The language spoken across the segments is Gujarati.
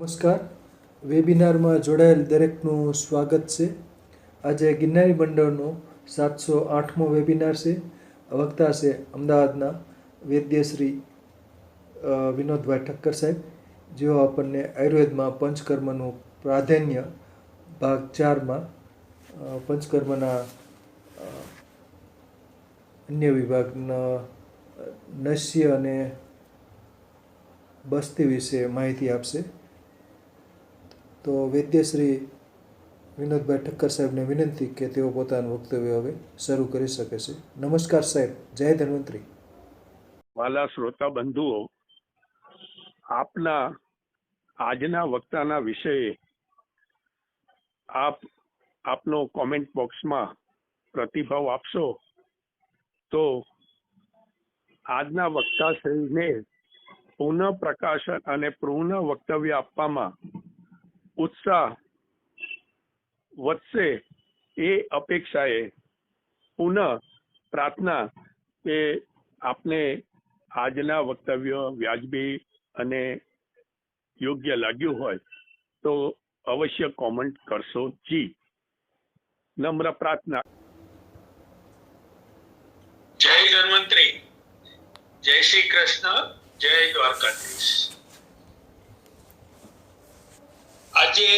નમસ્કાર. વેબિનારમાં જોડાયેલ દરેકનું સ્વાગત છે. આજે ગિરનારી મંડળનો 708મો વેબિનાર છે. વક્તા છે અમદાવાદના વૈદ્યશ્રી વિનોદભાઈ ઠક્કર સાહેબ, જેઓ આપણને આયુર્વેદમાં પંચકર્મનું પ્રાધાન્ય ભાગ 4માં પંચકર્મના અન્ય વિભાગના નશ્ય અને બસ્તી વિશે માહિતી આપશે. તો વૈદ્યશ્રી વિનોદભાઈ ઠક્કર સાહેબને વિનંતી કે તેઓ પોતાનું વક્તવ્ય હવે શરૂ કરી શકે છે. નમસ્કાર સાહેબ. જય ધન્વંતરી. વાલા શ્રોતા બંધુઓ, આપના આજના વક્તાના વિષયે આપનો કોમેન્ટ બોક્સમાં પ્રતિભાવ આપશો તો આજના વક્તાશ્રીને પુનઃ પ્રકાશન અને પુનઃ વક્તવ્ય આપવામાં ઉત્સાહ વધશે એ અપેક્ષાએ પુનઃ પ્રાર્થના કે આપને આજના વક્તવ્ય વ્યાજબી અને યોગ્ય લાગ્યું હોય તો અવશ્ય કોમેન્ટ કરશો જી. નમ્ર પ્રાર્થના. જય ધન્વંતરી, જય શ્રી કૃષ્ણ, જય દ્વારકાધીશ. આજે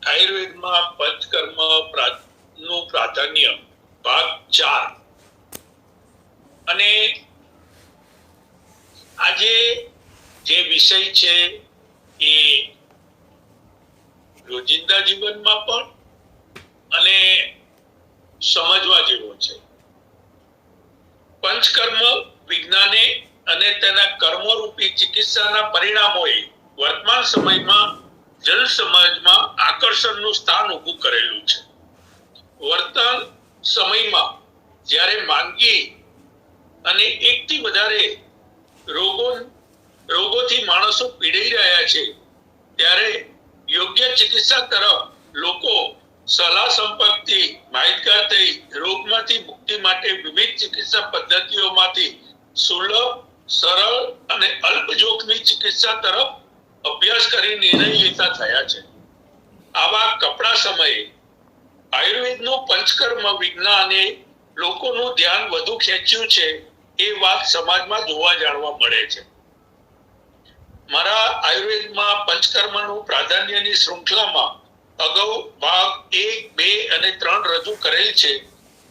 આયુર્વેદમાં પંચકર્મ નું પ્રાધાન્ય ભાગ 4 અને આજે જે વિષય છે એ રોજિંદા જીવનમાં પણ અને સમજવા જેવો છે. પંચકર્મ વિજ્ઞાને અને તેના કર્મરૂપી ચિકિત્સાના પરિણામોએ વર્તમાન સમયમાં જન સમાજમાં આકર્ષણનું સ્થાન ઊભું કરેલું છે. વર્તમાન સમયમાં જ્યારે માંદગી અને એકથી વધારે રોગોથી માણસો પીડાઈ રહ્યા છે, ત્યારે યોગ્ય ચિકિત્સા તરફ લોકો સલાહ સંપર્કથી માહિતગાર થઈ રોગમાંથી મુક્તિ માટે વિવિધ ચિકિત્સા પદ્ધતિઓમાંથી સુલભ, સરળ અને અલ્પ જોખમી ચિકિત્સા તરફ અભ્યાસ કરી નિર્ણય લેતા થયા છે. આવા કપરા સમયે આયુર્વેદનું પંચકર્મ વિજ્ઞાને લોકોનું ધ્યાન વધુ ખેંચ્યું છે એ વાત સમાજમાં જોવા જાણવા મળે છે. મારા આયુર્વેદમાં પંચકર્મનું પ્રાધાન્યની શૃંખલામાં અગાઉ ભાગ 1, 2 અને 3 રજૂ કરેલ છે.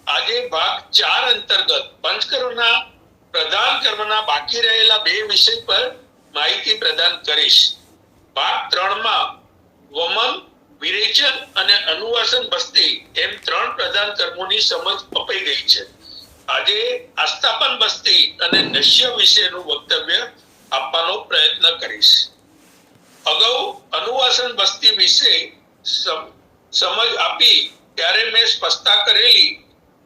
આજે ભાગ 4 અંતર્ગત પંચકર્મના પ્રધાન કર્મના બાકી રહેલા 2 વિષય પર માહિતી પ્રદાન કરીશ. ભાગ 3માં વમન, વિરેચન અને અનુવાસન બસ્તી એમ 3 પ્રધાન કર્મોની સમજ અપાઈ ગઈ છે. આજે આસ્થાપન બસ્તી અને નશ્ય વિશેનું વક્તવ્ય આપવાનો પ્રયત્ન કરીશ. અગાઉ અનુવાસન બસ્તી વિશે સમજ આપી ત્યારે મેં સ્પષ્ટતા કરેલી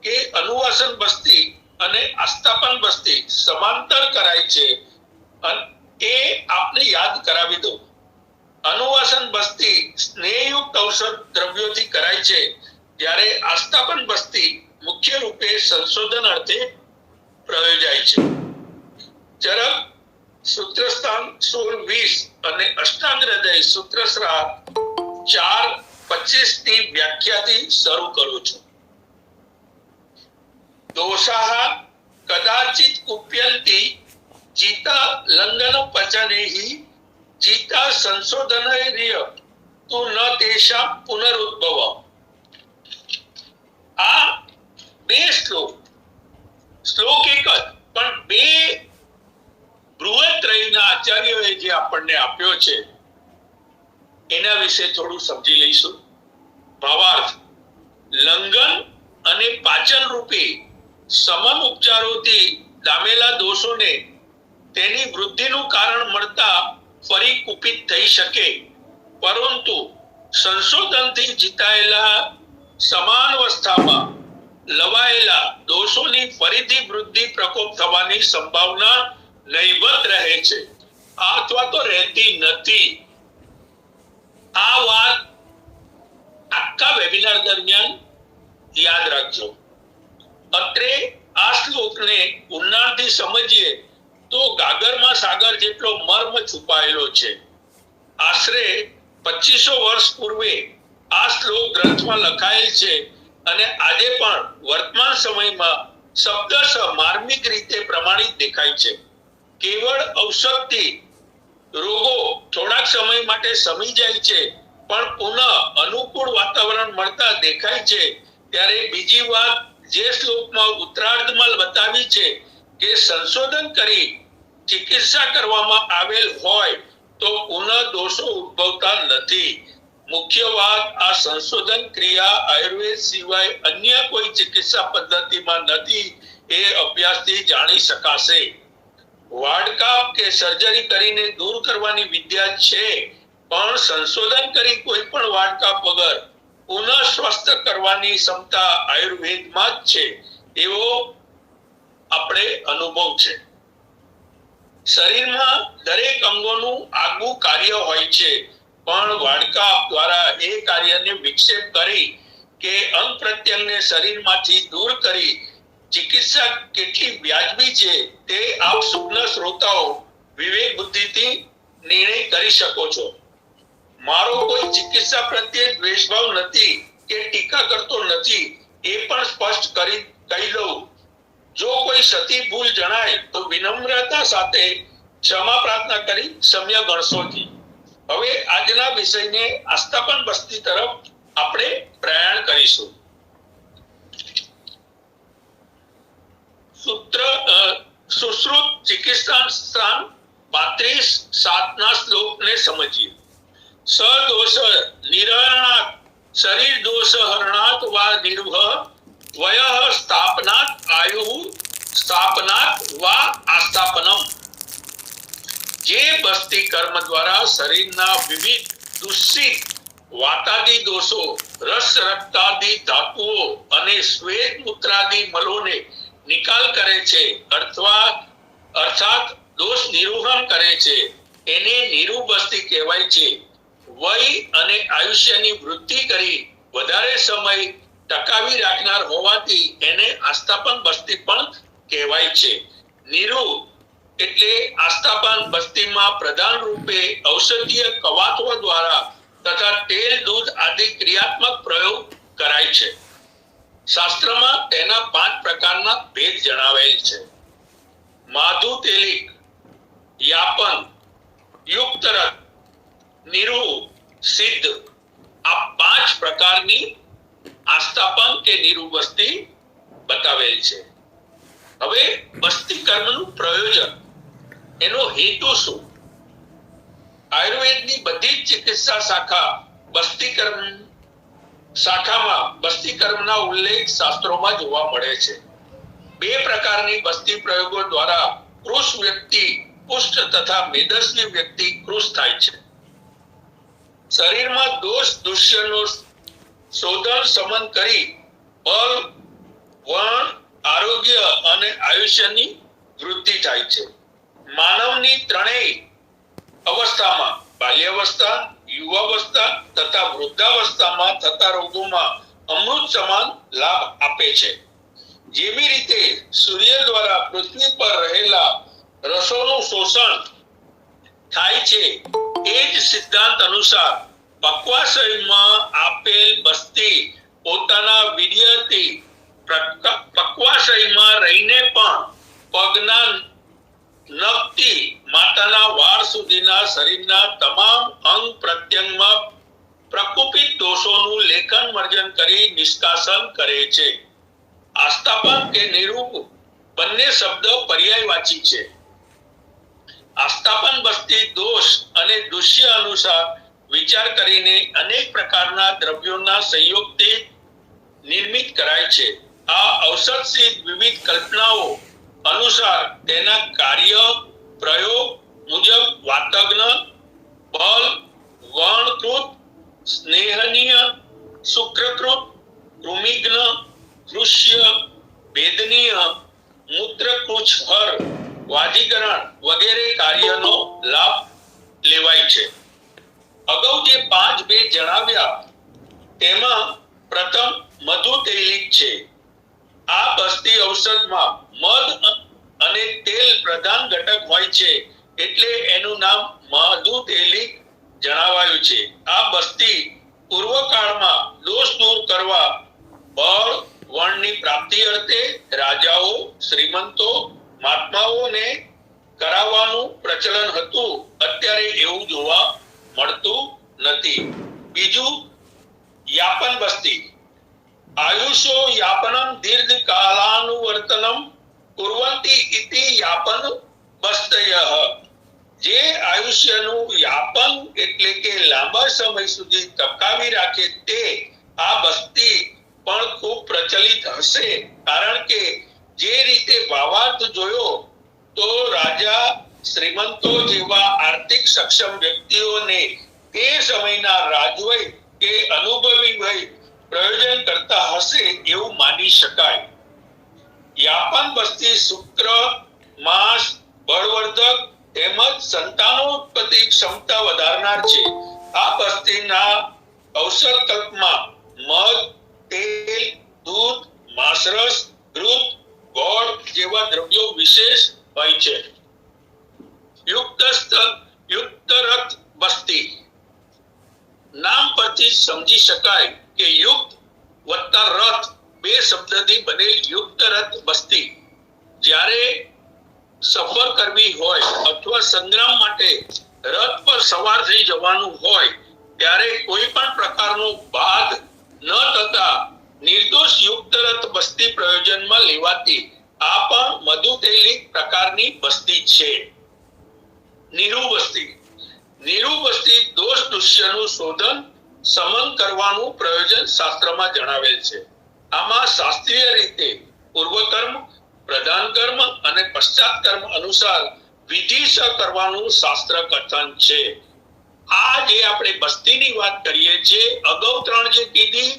કે અનુવાસન બસ્તી અને આસ્થાપન બસ્તી સમાંતર કરાય છે એ આપને યાદ કરાવી દઉં. અનુવાસન બસ્તી સ્નેહયુક્ત ઔષધ દ્રવ્યોથી કરાય છે, જ્યારે આસ્થાપન બસ્તી મુખ્ય રૂપે સંશોધન અર્થે પ્રયોજાય છે. ચરક, સૂત્રસ્થાન 16-20 અને અષ્ટાંગ હૃદય સૂત્રસ્રાવ 4-25 ની વ્યાખ્યાથી શરૂ કરું છું. દોષાઃ કદાચિત કુપ્યંતિ ચિતા લંઘન પચનેહિ ચિતા સંશોધનૈર્ય તુ ન તેષાં પુનરુદ્ભવ. આ 2 શ્લોક એક જ, પણ 2 બૃહત્રયના આચાર્યોએ જે આપણને આપ્યો છે એના વિશે થોડું સમજી લઈશું. ભાવાર્થ: લંઘન અને પાચન રૂપી સમમ ઉપચારોથી દામેલા દોષોને તેની વૃદ્ધિનું કારણ મળતા ફરી કુપિત થઈ શકે, પરંતુ સંશોધનથી જીતાયેલા સમાન અવસ્થામાં લવાયેલા દોષોની ફરીથી વૃદ્ધિ પ્રકોપ થવાની સંભાવના નહીવત રહે છે, અથવા તો રહેતી નથી. આ વાત આખા વેબિનાર દરમિયાન યાદ રાખજો. અત્રે આ શ્લોકને ઊંડાણથી સમજીએ તો ગાગરમાં સાગર જેટલો મર્મ છુપાયેલો છે. આશરે 2500 વર્ષ પૂર્વે આ શ્લોક ગ્રંથમાં લખાયેલ છે અને આજે પણ વર્તમાન સમયમાં શબ્દશઃ માર્મિક રીતે પ્રમાણિત દેખાય છે. કેવળ ઔષધથી રોગો થોડાક સમય માટે શમી જાય છે, પણ પુનઃ અનુકૂળ વાતાવરણ મળતા દેખાય છે. ત્યારે બીજી વાત જે શ્લોકમાં ઉત્તરાર્ધમાં બતાવી છે કે સંશોધન કરી ચિકિત્સા કરવામાં આવેલ હોય તો પુનઃ દોષો ઉદ્ભવતા નથી. મુખ્ય વાત આ સંશોધન ક્રિયા આયુર્વેદ સિવાય અન્ય કોઈ ચિકિત્સા પદ્ધતિમાં નથી એ અભ્યાસથી જાણી શકાશે. વાડકાપ કે સર્જરી કરીને દૂર કરવાની વિદ્યા છે, પણ સંશોધન કરી કોઈ પણ વાડકાપ વગર પુનઃ સ્વસ્થ કરવાની ક્ષમતા આયુર્વેદમાં જ છે એવો આપણે અનુભવ છે. શરીરમાં દરેક અંગોનું આગવું કાર્ય હોય છે, પણ વાડકાપ દ્વારા એ કાર્યને વિક્ષેપ કરી કે અંગ પ્રત્યંગને શરીરમાંથી દૂર કરી ચિકિત્સા કેટલી વ્યાજબી છે તે આપ સૂક્ષ્મ શ્રોતાઓ વિવેક બુદ્ધિથી નિર્ણય કરી શકો છો. મારો કોઈ ચિકિત્સા પ્રત્યે દ્વેષભાવ નથી કે ટીકા કરતો નથી એ પણ સ્પષ્ટ કરી કહી દઉં. જો કોઈ સતી ભૂલ જણાય તો વિનમ્રતા સાથે ક્ષમા પ્રાર્થના કરી સમ્ય ગણશોથી. હવે આજના વિષયને આસ્થાપન બસ્તી તરફ આપણે પ્રયાણ કરીશું. સુશ્રુત ચિકિત્સા સ્થાન 35:7 ના શ્લોકને સમજીએ. સદોષ નિરણાત શરીર દોષ હરણાત વા નિર્ભ વયઃ સ્થાપનાત આયુ સ્થાપનાત વા આસ્થાપનમ. જે બસ્તી કર્મ દ્વારા શરીરના વિવિધ દૂષિત વાતાદી દોષો, રસ રક્તાદી ધાતુઓ અને શ્વેત મૂત્રાદી મલોને નિકાલ કરે છે અર્થાત દોષ નિરૂપણ કરે છે, એને નિરૂબસ્તી કહેવાય છે. વય અને આયુષ્યની વૃદ્ધિ કરી વધારે સમય ટકાવી રાખનાર હોવાથી એને આસ્થાપન બસ્તી પણ કહેવાય છે. નિરૂ એટલે આસ્થાપન બસ્તીમાં પ્રધાન રૂપે ઔષધીય કવાતો દ્વારા તથા તેલ દૂધ આદિ ક્રિયાત્મક પ્રયોગ કરાય છે. શાસ્ત્રમાં તેના 5 પ્રકારના ભેદ જણાવેલ છે. માધુ તેલિક, યાપન, યુક્તરત, નિરુ, સિદ્ધ આ 5 પ્રકારની આસ્થાપન કે નિરૂબસ્તી બતાવેલ છે. હવે બસ્તી કર્મનું પ્રયોજન, એનો હેતુ શું? આયુર્વેદની બધી જ ચિકિત્સા શાખામાં બસ્તી કર્મના ઉલ્લેખ શાસ્ત્રોમાં જોવા મળે છે. 2 પ્રકારની બસ્તી પ્રયોગો દ્વારા કૃશ વ્યક્તિ પુષ્ટ તથા મેદસ્વી વ્યક્તિ કૃશ થાય છે. શરીરમાં દોષ દુષ્યનો શોધન સમન કરી બળ, વણ, આરોગ્ય અને આયુષ્યની વૃદ્ધિ થાય છે. માનવની ત્રણેય અવસ્થામાં બાલ્યાવસ્થા, યુવાવસ્થા તથા વૃદ્ધાવસ્થામાં થતા રોગોમાં અમૃત સમાન લાભ આપે છે. જેવી રીતે સૂર્ય દ્વારા પૃથ્વી પર રહેલા રસોનું શોષણ થાય છે, એ જ સિદ્ધાંત અનુસાર પક્વાશયમાં આપેલ બસ્તી પોતાના વીર્યથી પક્વાશયમાં રહીને પણ પગના નખથી માતાના વાળ સુધીના શરીરના તમામ અંગ પ્રત્યંગમાં પ્રકુપિત દોષોનું લેખન વર્જન કરી નિષ્કાસન કરે છે. આસ્થાપન કે નિરૂપ બંને શબ્દ પર્યાયવાચી છે. આસ્થાપન બસ્તી દોષ અને દુષ્ય અનુસાર વિચાર કરીને અનેક પ્રકારના દ્રવ્યોના સંયોગથી નિર્મિત કરાય છે. આ ઔષધ સિદ્ધ વિવિધ કલ્પનાઓ અનુસાર તેના કાર્ય પ્રયોગ મુજબ વાતજ્ઞ, બલ, વર્ણકૃત, સ્નેહનીય, શુક્રકૃત, કૃમિજ્ઞ, કૃષ્ય, ભેદનીય, મૂત્રકુચહર, વાજીકરણ વગેરે કાર્યનો લાભ લેવાય છે. અગાઉ જે 5 ભેદ જણાવ્યા તેમાં પ્રથમ મધુ તૈલિક છે. આ બસ્તી ઔષધમાં મધ અને તેલ પ્રધાન ઘટક હોય છે, એટલે એનું નામ મધુ તૈલિક જણાવાયું છે. આ બસ્તી પૂર્વકાળમાં દોષ દૂર કરવા બળ વણની પ્રાપ્તિ અર્થે રાજાઓ, શ્રીમંતો, મહાત્માઓને કરાવવાનું પ્રચલન હતું. અત્યારે એવું જોવા મળતું નથી. બીજું, યાપન બસ્તી. આયુષો યાપનમ દીર્ઘ કાલાનુવર્તનમ કુર્વંતી ઇતિ યાપન બસ્તયઃ. જે આયુષ્યનું યાપન એટલે કે લાંબા સમય સુધી ટકાવી રાખે તે આ બસ્તી પણ ખૂબ પ્રચલિત હશે. કારણ કે જે રીતે ભાવાર્થ જોયો તો રાજા, શ્રીમંતો જેવા આર્થિક સક્ષમ વ્યક્તિઓને તે સમયના રાજવય કે અનુભવી વય પ્રયોજન કરતા હશે એવું માની શકાય. યાપન બસ્તી શુક્ર, માંસ, બળવર્ધક તેમજ સંતાનોત્પત્તિ ક્ષમતા વધારનાર છે. આ બસ્તીના ઔષધ કલ્પમાં મધ, તેલ, દૂધ, માંસરસ, દૂધ, ગોળ જેવા દ્રવ્યો વિશેષ હોય છે. યુક્ત રથ બસ્તી. નામ પરથી સમજી શકાય કે યુક્ત વત્તા રથ બે શબ્દથી બનેલ યુક્ત રથ બસ્તી. જ્યારે સફર કરવી હોય અથવા સંગ્રામ માટે રથ પર સવાર થઈ જવાનું હોય ત્યારે કોઈ પણ પ્રકારનો બાદ ન થતા નિર્દોષ યુક્ત રથ બસ્તી પ્રયોજનમાં લેવાતી આ પણ મધુતૈલિક પ્રકારની બસ્તી છે. નિરુ બસ્તી. નિરુ બસ્તી દોષ દૃશ્યનું શોધન, સમન કરવાનું પ્રયોજન શાસ્ત્રમાં જણાવેલ છે. આમાં શાસ્ત્રીય રીતે પૂર્વકર્મ, પ્રધાન કર્મ અને પશ્ચાત કર્મ અનુસાર વિધિસર કરવાનું શાસ્ત્ર કથન છે. આ જે આપણે બસ્તીની વાત કરીએ છીએ, અગાઉ ત્રણ જે કીધી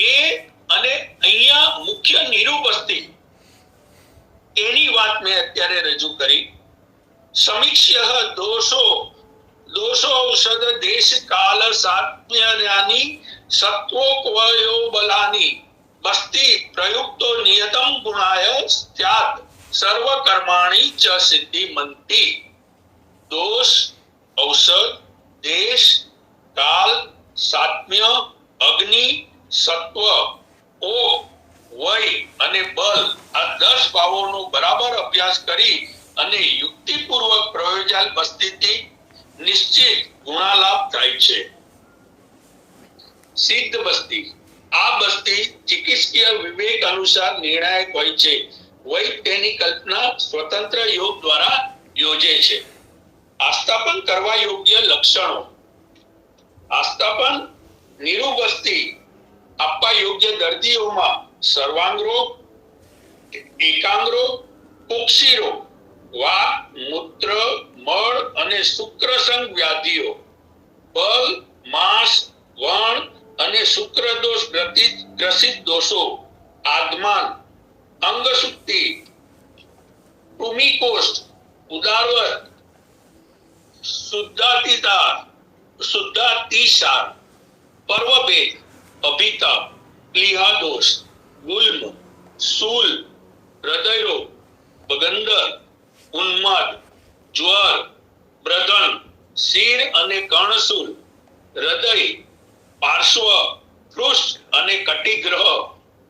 એ અને અહીંયા મુખ્ય નિરુ બસ્તી એની વાત મેં અત્યારે રજૂ કરી. સમીક્ષ્ય દોષો ઔષધ દેશ કાલ સાત્મ્યાની સત્વોકવયો બલાની બસ્તી પ્રયુક્તો નિયતમ ગુણાય સ્યાત સર્વ કર્માણી ચ સિદ્ધિમંતી. દોષ, ઔષધ, દેશ, કાલ, સાત્મ્ય, અગ્નિ, સત્વ, ઓક, વય અને બલ આ 10 ભાવોનો બરાબર અભ્યાસ કરી અને યુક્તિપૂર્વક પ્રયોજાલ બસ્તીથી નિશ્ચિત ગુણાલાભ થાય છે. સિદ્ધ બસ્તી. આ બસ્તી ચિકિત્સકીય વિવેક અનુસાર નિર્ણાયક હોય છે. વૈદ તેની કલ્પના સ્વતંત્ર યોગ દ્વારા યોજે છે. આસ્થાપન કરવા યોગ્ય લક્ષણો. આસ્થાપન નિરુ બસ્તી આપવા યોગ્ય દર્દીઓમાં સર્વાંગ રોગ, એકાંગ રોગ, કુક્ષી રોગ, વા, મૂત્ર, મળ અને શુક્રસંગ વ્યાધિઓ, બલ, માંસ, વણ અને શુક્રદોષ ગ્રસિત દોષો, આદમાન, અંગશુદ્ધિ, કૃમિકોષ્ઠ, ઉદારવત, શુદ્ધાતિસાર, પર્વભેદ, અભિતાપ, પ્લીહાદોષ, ગુલ્મ, શૂલ, હૃદયરોગ, બગંદર, ઉન્માદ, જ્વર, બ્રધન, શીર અને કર્ણશૂલ, હૃદય, પાર્શ્વ, પૃષ્ઠ અને કટિગ્રહ,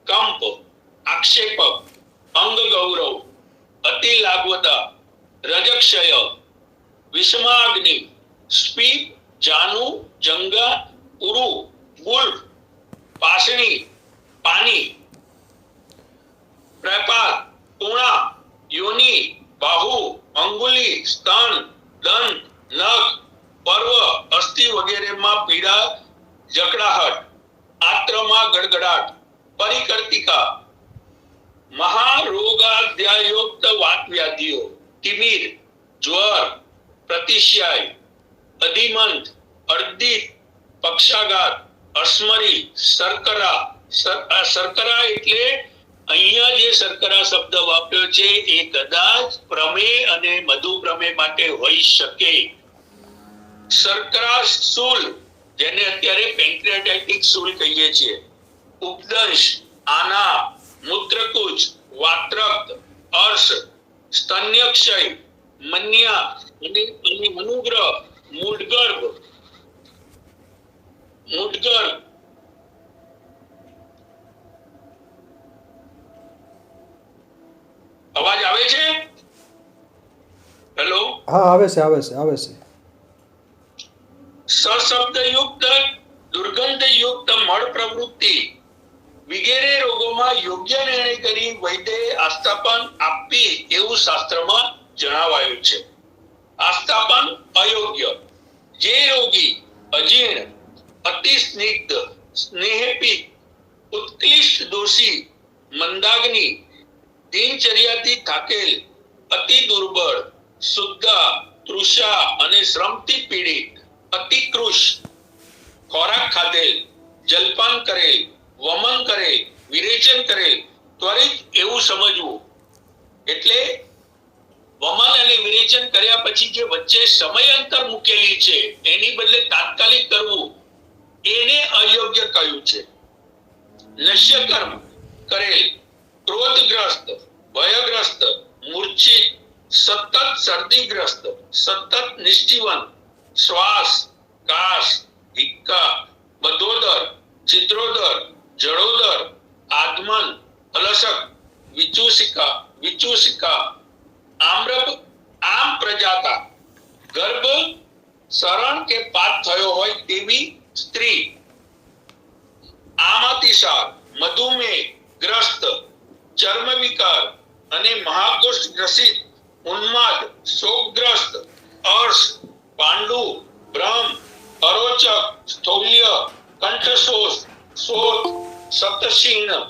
કંપ, આક્ષેપક, અંગ ગૌરવ, અતિ લાગ્વતા, રજક્ષય, વિષમાગ્નિ, સ્પીપ, જાનુ, જંગા, ઉરુ, ગુલ્ફ, પાસણી, પાની, પ્રપાત, કુણા, યોનિ, બાહુ, અંગુલી, સ્તન, દંત, નખ, પર્વ, અસ્થિ વગેરેમાં પીડા, જકડાહટ, આત્રમાં ગડગડાટ, પરિકર્તિકા, મહારોગાધ્યાયુક્ત વાત વ્યાધિઓ, તિમિર, જ્વર, પ્રતિશ્યાય, અધિમંત, અર્ધિત, પક્ષાઘાત, અસ્મરી, શર્કરા. શર્કરા એટલે અહીંયા જે શર્કરા શબ્દ વાપર્યો છે એ કદાચ પ્રમેય અને મધુપ્રમેય માટે હોઈ શકે. શર્કરા શૂલ જેને અત્યારે પેન્ક્રિયાટાઇટિક શૂલ કહીએ છીએ, ઉપદંશ, આના, મૂત્રકુચ, વાત્રક્ત, અર્શ, સ્તન્યક્ષય, મન્યા અને અનુગ્રહ, મૂળગર્ભ, મુદગર, અવાજ આવે છે? હેલો, હા આવે છે આવે છે આવે છે. સશબ્દયુક્ત દુર્ગંધયુક્ત મળ પ્રવૃત્તિ વગેરે રોગોમાં યોગ્ય નિર્ણય કરી વૈદ્યએ આસ્થાપન આપવી એવું શાસ્ત્રમાં જણાવાયું છે. આસ્થાપન અયોગ્ય: જે રોગી અજીર્ણ, અતિ સ્નિગ્ધ, સ્નેહપીત, ઉત્કૃષ્ટ દોષી, મંદાગ્નિ, દિનચર્યાથી થાકેલ, અતિ દુર્બળ, શુદ્ધા, તૃષા અને શ્રમથી પીડિત, અતિકૃશ, ખોરાક ખાધેલ, જલપાન કરેલ, વમન કરેલ, વિરેચન કરેલ, ત્વરિત એવું સમજવું. એટલે વમન અને વિરેચન કર્યા પછી જે વચ્ચે સમય અંતર મૂકેલી છે એની બદલે તાત્કાલિક કરવું, એને અયોગ્ય કહ્યું છે. નશ્ય કર્મ કરેલ, ક્રોધગ્રસ્ત, ભયગ્રસ્ત, મૂર્છિત, સતત શરદીગ્રસ્ત, સતત નિષ્ઠીવન, શ્વાસ, કાશ, હિક્કા, બધોદર, છિદ્રોદર, જળોદર, આદમન, અલસક, વિચૂષિકા, આમ પ્રજાતા, ગર્ભ શરણ કે પાત થયો હોય તેવી સ્ત્રી, આમતિસાર, મધુમેહ ગ્રસ્ત, ચર્મ વિકાર અને મહાકોષ્ઠ ગ્રસિત, ઉન્માદ, શોકગ્રસ્ત, અર્શ, પાંડુ, ભ્રમ, અરોચક, સ્થૌલ્ય, કંઠશોષ, શોથ, સપ્તશીર્ણ,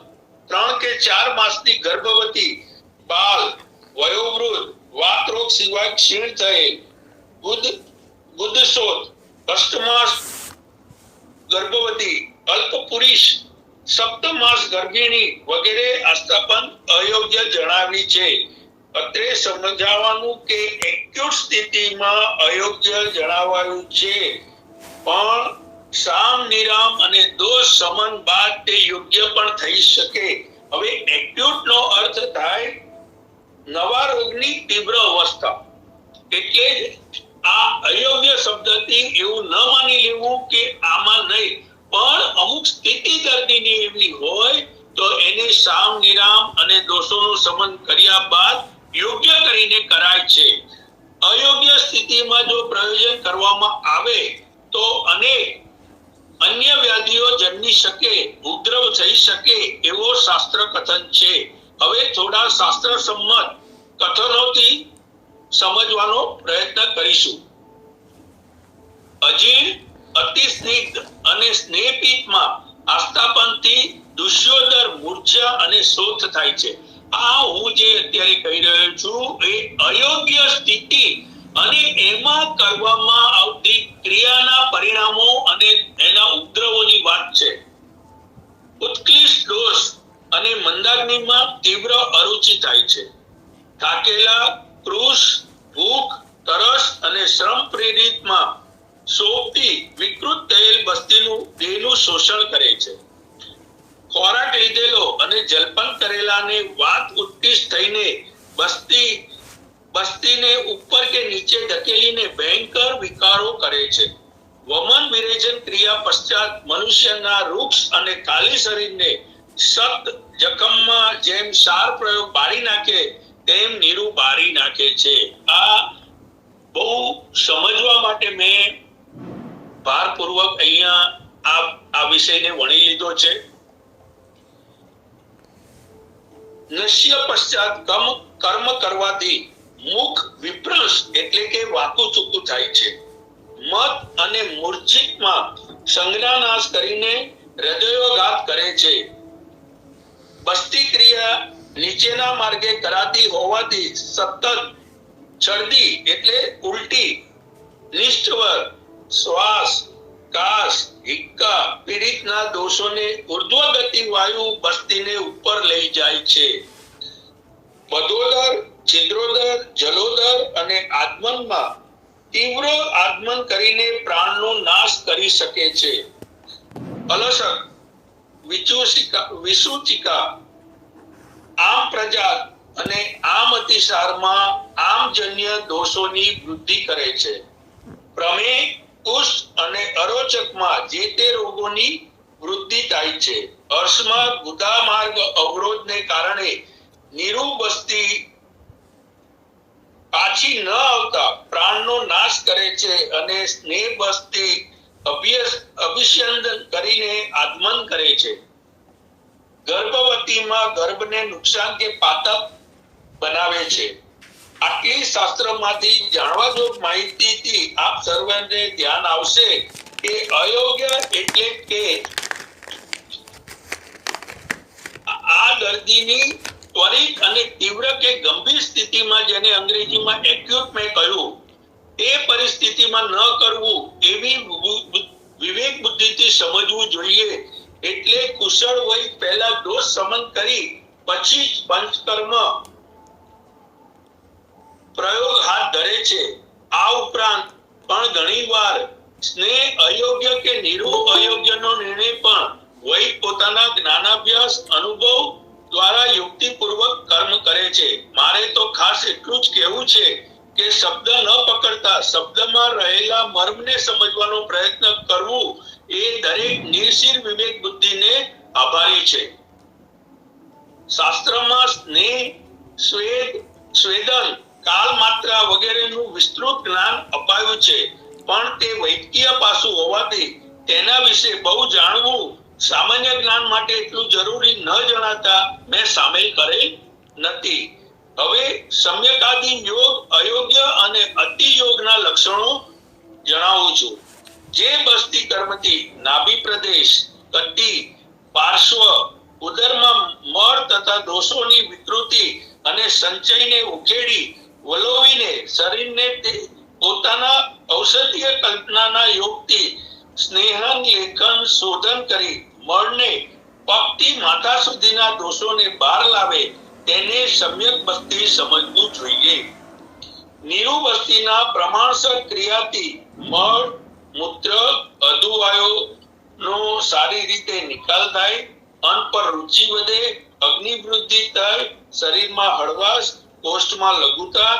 3 કે 4 માસની ગર્ભવતી, બાલ, વયોવૃદ્ધ, વાતરોગ સિવાય ક્ષીણ થયેલ, ગુદશોથ, અષ્ટમાસ ગર્ભવતી, અલ્પપુરુષ, સપ્તમાસ ગર્ભિણી વગેરે આસ્થાપન અયોગ્ય જણાવી છે. અત્રે સમજાવવાનું કે એક્યુટ સ્થિતિમાં અયોગ્ય જણાવાયું છે, પણ સામ નિરામ અને દોષ સમન બાદ તે યોગ્ય પણ થઈ શકે. હવે એક્યુટ નો અર્થ થાય નવા રોગની તીવ્ર અવસ્થા. એટલે જ આ અયોગ્ય શબ્દથી એવું ન માની લેવું કે આમાં નહીં, પણ અમુક સ્થિતિ દર્દીની એવી હોય તો એને સામ નિરામ અને દોષોનું શમન કર્યા બાદ યોગ્ય કરીને કરાય છે. અયોગ્ય સ્થિતિમાં જો પ્રયોજન કરવામાં આવે તો અનેક અન્ય વ્યાધિઓ જન્મી શકે, ઉપદ્રવ થઈ શકે એવો શાસ્ત્ર કથન છે. હવે થોડા શાસ્ત્ર સંમત કથનોથી સમજવાનો પ્રયત્ન કરીશું. અજીર્ણ, અતિ સ્નિગ્ધ અને સ્નેહપીતમાં આસ્થાપનથી દુષ્યોદર, મૂર્છા અને શોથ થાય છે. આ હું જે અત્યારે કહી રહ્યો છું એ અયોગ્ય સ્થિતિ અને એમાં કરવામાં આવતી ક્રિયાના પરિણામો અને એના ઉપદ્રવોની વાત છે. ઉત્કૃષ્ટ દોષ અને મંદાગ્નિમાં તીવ્ર અરુચિ થાય છે. થાકેલા, કૃશ, ભૂખ, તરસ અને શ્રમ પ્રેરિતમાં શોકથી વિકૃત થયેલ બસ્તીનું દેહનું શોષણ કરે છે. ખોરાક લીધેલો અને જલપાન કરેલાને વાત ઉત્કૃષ્ટ થઈને બસ્તીને ઉપર કે નીચે ધકેલીને ભયંકર વિકારો કરે છે. વમન વિરેચન ક્રિયા પશ્ચાત મનુષ્યના વૃક્ષ અને ખાલી શરીરને સખ્ત જખમમાં જેમ સાર પ્રયોગ બાળી નાખે તેમ નીરું બાળી નાખે છે. આ બહુ સમજવા માટે મેં ભારપૂર્વક અહીંયા આ વિષયને વણી લીધો છે. નશ્ય પશ્ચાત કર્મ કરવાથી મુખ વિપ્રંશ એટલે કે વાકું ચૂકું થાય છે. મત અને મૂર્છિતમાં સંજ્ઞાનાશ કરીને હૃદયોઘાત કરે છે. બસ્તી ક્રિયા નીચેના માર્ગે કરાતી હોવાથી સતત છર્દી એટલે ઉલટી, નિષ્ઠવર, શ્વાસ, કાશ, હિક્કા પીડિતના દોષોને ઉર્ધ્વગતિ વાયુ બસ્તીને ઉપર લઈ જાય છે. બધોદર, છિદ્રોદર, જલોદર અને આદમનમાં તીવ્ર આગમન કરીને પ્રાણનો નાશ કરી શકે છે. અલસક, વિસૂચિકા, આમ પ્રજાત અને આમ અતિસારમાં આમજન્ય દોષોની વૃદ્ધિ કરે છે. પ્રમેય, કુષ્ઠ અને અરોચકમાં જે તે રોગોની વૃદ્ધિ થાય છે. અર્શમાં ગુદા માર્ગ અવરોધને કારણે નીરુ બસ્તી પાછી ન આવતા પ્રાણનો નાશ કરે છે અને સ્નેહ બસ્તી અભિસંધાન કરીને આગમન કરે છે. ગર્ભવતીમાં ગર્ભને નુકસાન કે પાતક બનાવે છે. આટલી શાસ્ત્રમાંથી જાણવા જોગ માહિતીથી આપ સર્વને ધ્યાન આવશે કે અયોગ્ય એટલે કે આ દર્દીની ત્વરિત અને તીવ્ર કે ગંભીર સ્થિતિમાં, જેને અંગ્રેજીમાં એક્યુટ મેં કહ્યું, તે પરિસ્થિતિમાં ન કરવું એવી વિવેક બુદ્ધિથી સમજવું જોઈએ. એટલે કુશળ વય પહેલા દોષ સમન કરી પછી જ પંચકર્મ પ્રયોગ હાથ ધરે છે. આ ઉપરાંત પણ ઘણીવાર સ્નેહ અયોગ્ય કે નિરૂ અયોગ્યનો નિર્ણય પણ વૈદ પોતાના જ્ઞાનાભ્યાસ અનુભવ દ્વારા યુક્તિપૂર્વક કર્મ કરે છે. મારે તો ખાસ એટલું જ કહેવું છે કે શબ્દ ન પકડતા શબ્દમાં રહેલા મર્મને સમજવાનો પ્રયત્ન કરવું એ દરેક નિર્શીલ વિવેક બુદ્ધિને આભારી છે. શાસ્ત્રમાં સ્નેહ, સ્વેદ, સ્વેદન, કાલ માત્રા વગેરેનું વિસ્તૃત જ્ઞાન અપાયું છે, પણ તે વૈદ્યકીય પાસું હોવાથી તેના વિશે બહુ જાણવું સામાન્ય જ્ઞાન માટે એટલું જરૂરી ન જણાતા મેં સામેલ કરેલ નથી. હવે સમ્યકાદિ યોગ, અયોગ્ય અને અતિ યોગના લક્ષણો જણાવું છું. જે બસ્તી કર્મથી નાભી પ્રદેશ, કટી, પાર્શ્વ, ઉદરમાં મળ તથા દોષોની વિકૃતિ અને સંચયને ઉકેડી વલોવીને શરીરને પોતાના ઔષધીય કલ્પનાના યોગથી સ્નેહન, લેખન, શોધન કરી મળને પગથી માથા સુધીના દોષોને બહાર લાવે તેને સમ્યક બસ્તી સમજવું જોઈએ. નીરુ બસ્તીના પ્રમાણસર ક્રિયાથી મળ, મૂત્ર, અધુવાયો નો સારી રીતે નિકાલ થાય, અન્ન પર રુચિ વધે, અગ્નિ વૃદ્ધિ થાય, શરીરમાં હળવાશ, કોષ્ઠમાં લઘુતા,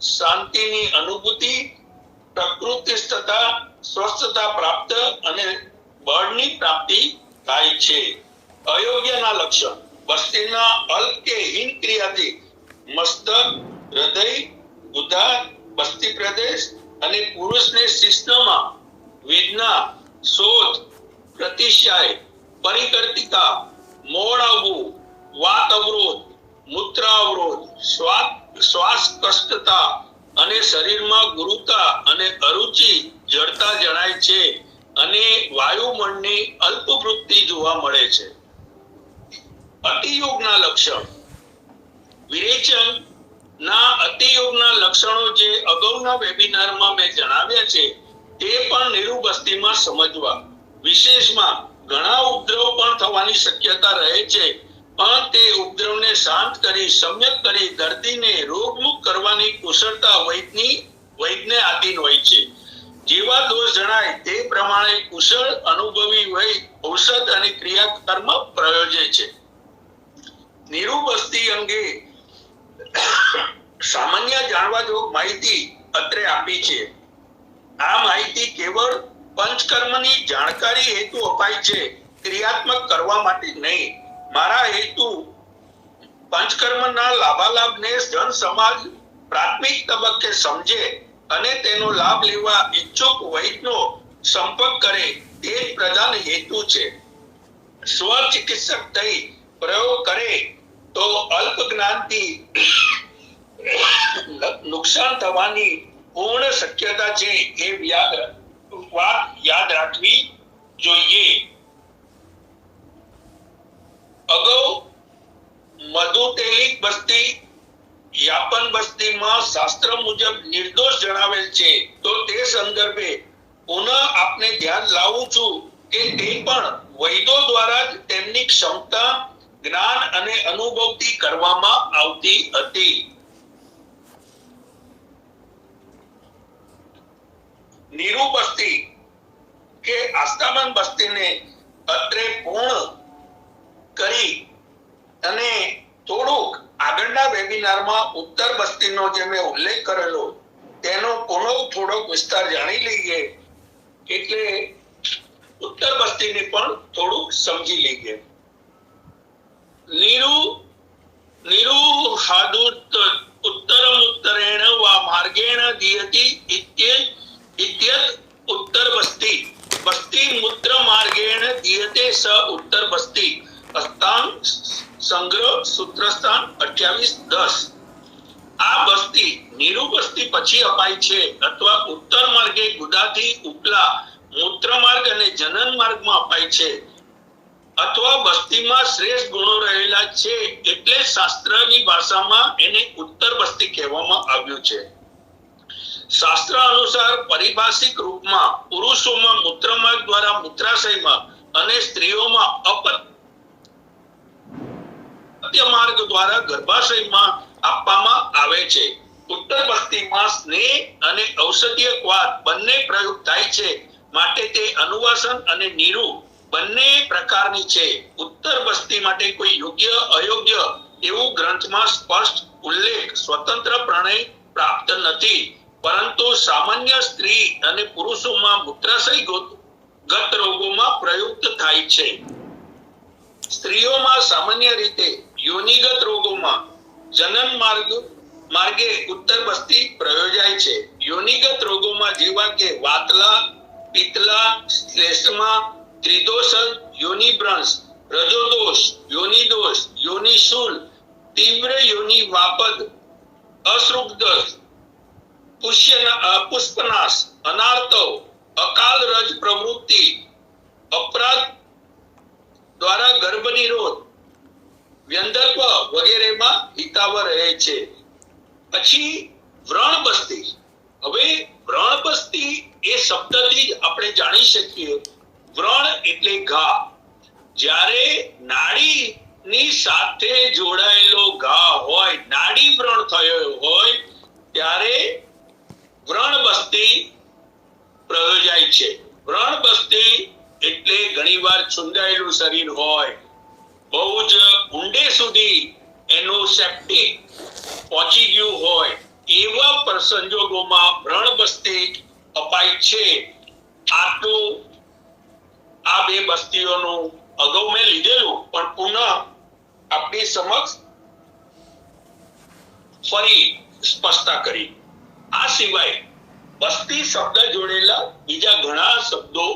શાંતિની અનુભૂતિ, પ્રકૃતિસ્થતા, સ્વસ્થતા પ્રાપ્ત અને બળની પ્રાપ્તિ થાય છે. અયોગ્યના લક્ષણ: બસ્તીના અલ્પ કે હીન ક્રિયાથી મસ્તક, હૃદય, ગુદા, બસ્તી પ્રદેશ અને પુરુષને શિશ્નમાં વેદના, શોથ, પ્રતિશાય, પરિકર્તિકા, મોડ આવવું, વાત અવરોધ, મૂત્ર અવરોધ, શ્વાસ કષ્ટતા અને શરીરમાં ગુરુતા અને અરુચિ, જડતા જણાય છે અને વાયુમંડળની અલ્પ વૃત્તિ જોવા મળે છે. અતિયોગના લક્ષણ: વિરેચન ના અતિયોગના લક્ષણો જે અગાઉના વેબિનારમાં મેં જણાવ્યા છે તે પણ નીરુ બસ્તીમાં સમજવા. વિશેષમાં ઘણા ઉપદ્રવ પણ થવાની શક્યતા રહે છે, પણ તે ઉપદ્રવને શાંત કરી, સમ્યક કરી દર્દીને રોગમુક્ત કરવાની કુશળતા વૈદને આધીન હોય છે. જેવા દોષ જણાય તે પ્રમાણે કુશળ અનુભવી વૈદ ઔષધ અને ક્રિયાકર્મ પ્રયોજે છે. નીરુ બસ્તી અંગે સામાન્ય જાણવા જોગ માહિતી અત્રે આપી છે. આ માહિતી કેવળ પંચકર્મની જાણકારી હેતુ અપાય છે, ક્રિયાત્મક કરવા માટે નહીં. મારા હેતુ પંચકર્મના લાભાલાભને જન સમાજ પ્રાથમિક તબક્કે સમજે અને તેનો લાભ લેવા ઈચ્છુક વૈદનો સંપર્ક કરે તે જ પ્રધાન હેતુ છે. સ્વ ચિકિત્સક થઈ પ્રયોગ કરે તો અલ્પ જ્ઞાનથી નુકસાન થવાની પૂર્ણ શક્યતા છે એ વાત યાદ રાખવી જોઈએ. અગાઉ મધુતેલિક બસ્તી, યાપન બસ્તીમાં શાસ્ત્ર મુજબ નિર્દોષ જણાવેલ છે, તો તે સંદર્ભે પુનઃ આપને ધ્યાન લાવું છું કે તે પણ વૈદો દ્વારા જ તેમની ક્ષમતા, જ્ઞાન અને અનુભવથી કરવામાં આવતી હતી. નીરુ બસ્તી કે આસ્થામાન બસ્તીને અત્રે પૂર્ણ કરી અને થોડુંક આગળના વેબિનારમાં ઉત્તર બસ્તીનો જે મેં ઉલ્લેખ કરેલો તેનો પુનઃ થોડોક વિસ્તાર જાણી લઈએ. એટલે ઉત્તર બસ્તીને પણ થોડું સમજી લઈએ. નિરુહાદુત ઉત્તરમ ઉત્તરેણ વા માર્ગેણ દીયતિ ઇત્યત ઉત્તર બસ્તી બસ્તી મૂત્ર માર્ગેણ દીયતે સ ઉત્તર બસ્તી. અસ્તાન સંગ્રહ સૂત્રસ્થાન 28:10. આ બસ્તી નીરુ બસ્તી પછી અપાય છે અથવા ઉત્તર માર્ગે ગુદાથી ઉપલા મૂત્ર માર્ગ અને જનન માર્ગમાં અપાય છે અથવા બસ્તીમાં શ્રેષ્ઠ ગુણો રહેલા છે એટલે શાસ્ત્રની ભાષામાં એને ઉત્તર બસ્તી કહેવામાં આવ્યું છે. શાસ્ત્ર અનુસાર પરિભાષિક રૂપમાં પુરુષોમાં મૂત્ર માર્ગ દ્વારા મૂત્રાશયમાં અને સ્ત્રીઓમાં અપત્ય માર્ગ દ્વારા ગર્ભાશયમાં આપવામાં આવે છે. ઉત્તર બસ્તીમાં સ્નેહ અને ઔષધીય ક્વાદ બંને પ્રયોગ થાય છે, માટે તે અનુવાસન અને નીરુ બંને પ્રકારની છે. ઉત્તર બસ્તી માટે કોઈ યોગ્ય અયોગ્ય એવું ગ્રંથમાં સ્પષ્ટ ઉલ્લેખ સ્વતંત્ર પ્રણય પ્રાપ્ત નથી, પરંતુ સામાન્ય સ્ત્રી અને પુરુષોમાં મૂત્રાશય ગત રોગોમાં પ્રયુક્ત થાય છે. સ્ત્રીઓમાં સામાન્ય રીતે યોનિગત રોગોમાં જનન માર્ગે ઉત્તર બસ્તી પ્રયોજાય છે. યોનિગત રોગોમાં જેવા કે વાતલા, પિત્તલા, શ્લેષ્મા, ત્રિદોષ, યોનિભ્રંશ, રજોદોષ, યોનિદોષ, યોનિશૂલ, તીવ્ર યોનિ વાપદ, અશ્રુગ્ધસ, પુષ્પનાશ, અનાર્તવ, અકાલ રજ પ્રવૃત્તિ, અપરાધ દ્વારા ગર્ભ નિરોધ, વ્યંધત્વ વગેરેમાં હિતાવ રહે છે. પછી વ્રણ બસ્તી. હવે વ્રણ બસ્તી એ શબ્દથી જ આપણે જાણી શકીએ વ્રણ એટલે ઘા. જ્યારે નાડીની સાથે જોડાયેલો ઘા હોય, નાડી વ્રણ થયો હોય ત્યારે વ્રણ બસ્તી પ્રયોજાય છે. વ્રણ બસ્તી એટલે ઘણીવાર છુંદાયેલું શરીર હોય, બહુ જ ઊંડે સુધી એનું સેપ્ટિક પહોંચી ગયું હોય, એવા સંજોગોમાં વ્રણ બસ્તી અપાય છે. આટલું આ બે બસ્તીઓનું અગાઉ મેં લીધેલું, પણ પુનઃ આપણી સમક્ષ ફરી સ્પષ્ટતા કરી. આ સિવાય બસ્તી શબ્દ જોડેલા બીજા ઘણા શબ્દો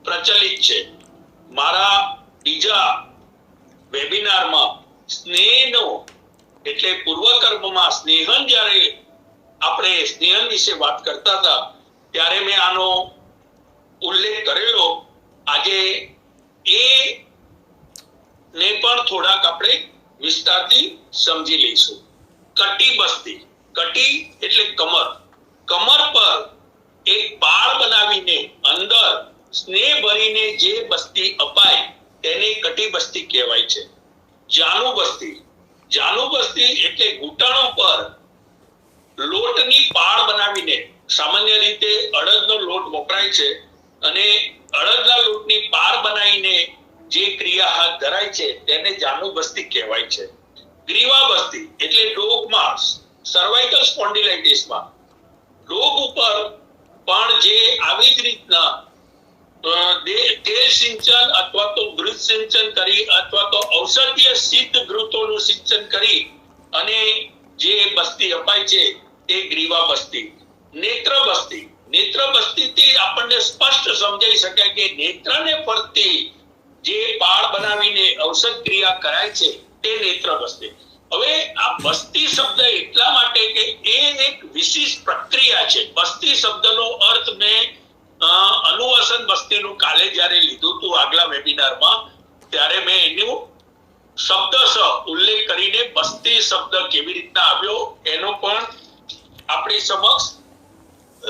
પ્રચલિત છે. મારા બીજા વેબિનારમાં સ્નેહનો એટલે પૂર્વકર્મમાં સ્નેહન, જ્યારે આપણે સ્નેહન વિશે વાત કરતા હતા ત્યારે મેં આનો ઉલ્લેખ કરેલો. આજે એ ને પણ થોડાક આપણે વિસ્તારથી સમજી લઈશું. કટી બસ્તી. કટી એટલે કમર. કમર પર એક પાળ બનાવીને અંદર સ્નેહ ભરીને જે બસ્તી અપાય તેને કટી બસ્તી કહેવાય છે. જાનુ બસ્તી. જાનુ બસ્તી એટલે ઘૂંટણો પર લોટની પાળ બનાવીને, સામાન્ય રીતે અડદનો લોટ વપરાય છે અને અડદના લોટની પાળ બનાવીને જે ક્રિયા હાથ ધરાય છે તેને જાનુ બસ્તી કહેવાય છે. ગ્રીવા બસ્તી એટલે ડોકમાં, સર્વાઇકલ સ્પોન્ડિલાઇટિસમાં ડોક ઉપર પણ જે આવી જ રીતના તેલ સિંચન અથવા તો ઘૃત સિંચન કરી અથવા તો ઔષધીય સિદ્ધ ઘૃતોનું સિંચન કરી અને જે બસ્તી અપાય છે તે ગ્રીવા બસ્તી. નેત્ર બસ્તી. નેત્ર બસ્તીથી આપણને સ્પષ્ટ સમજાઈ શકાય કે નેત્રને ફરતી જે પાળ બનાવીને ઔષધ ક્રિયા કરાય છે તે નેત્ર બસ્તી. હવે આ બસ્તી શબ્દ એટલા માટે કે એ એક વિશિષ્ટ પ્રક્રિયા છે. બસ્તી શબ્દનો અર્થ મેં અનુવાસન બસ્તીનું કાલે જ્યારે લીધું હતું આગલા વેબિનારમાં, ત્યારે મેં એનો શબ્દશ ઉલ્લેખ કરીને બસ્તી શબ્દ કેવી રીતના આવ્યો એનો પણ આપણી સમક્ષ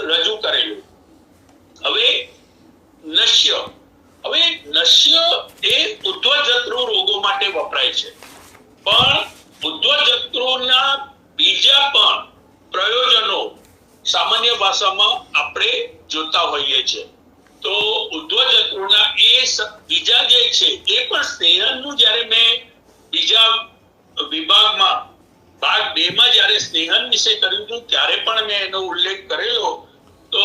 રજૂ કરેલું. હવે નશ્ય. હવે નશ્ય એ ઉદ્ધવજત્રુ રોગો માટે વપરાય છે, પણ ઉદ્ધવજત્રુના બીજા પણ પ્રયોજનો સામાન્ય ભાષામાં આપણે જોતા હોઈએ છીએ. તો ઉદ્ધવજત્રુના એ બીજા જે છે એ પણ સ્નેહનનું, જ્યારે મેં બીજા વિભાગમાં ભાગ 2 માં જ્યારે સ્નેહન વિશે કર્યું હતું ત્યારે પણ મેં એનો ઉલ્લેખ કરેલો. તો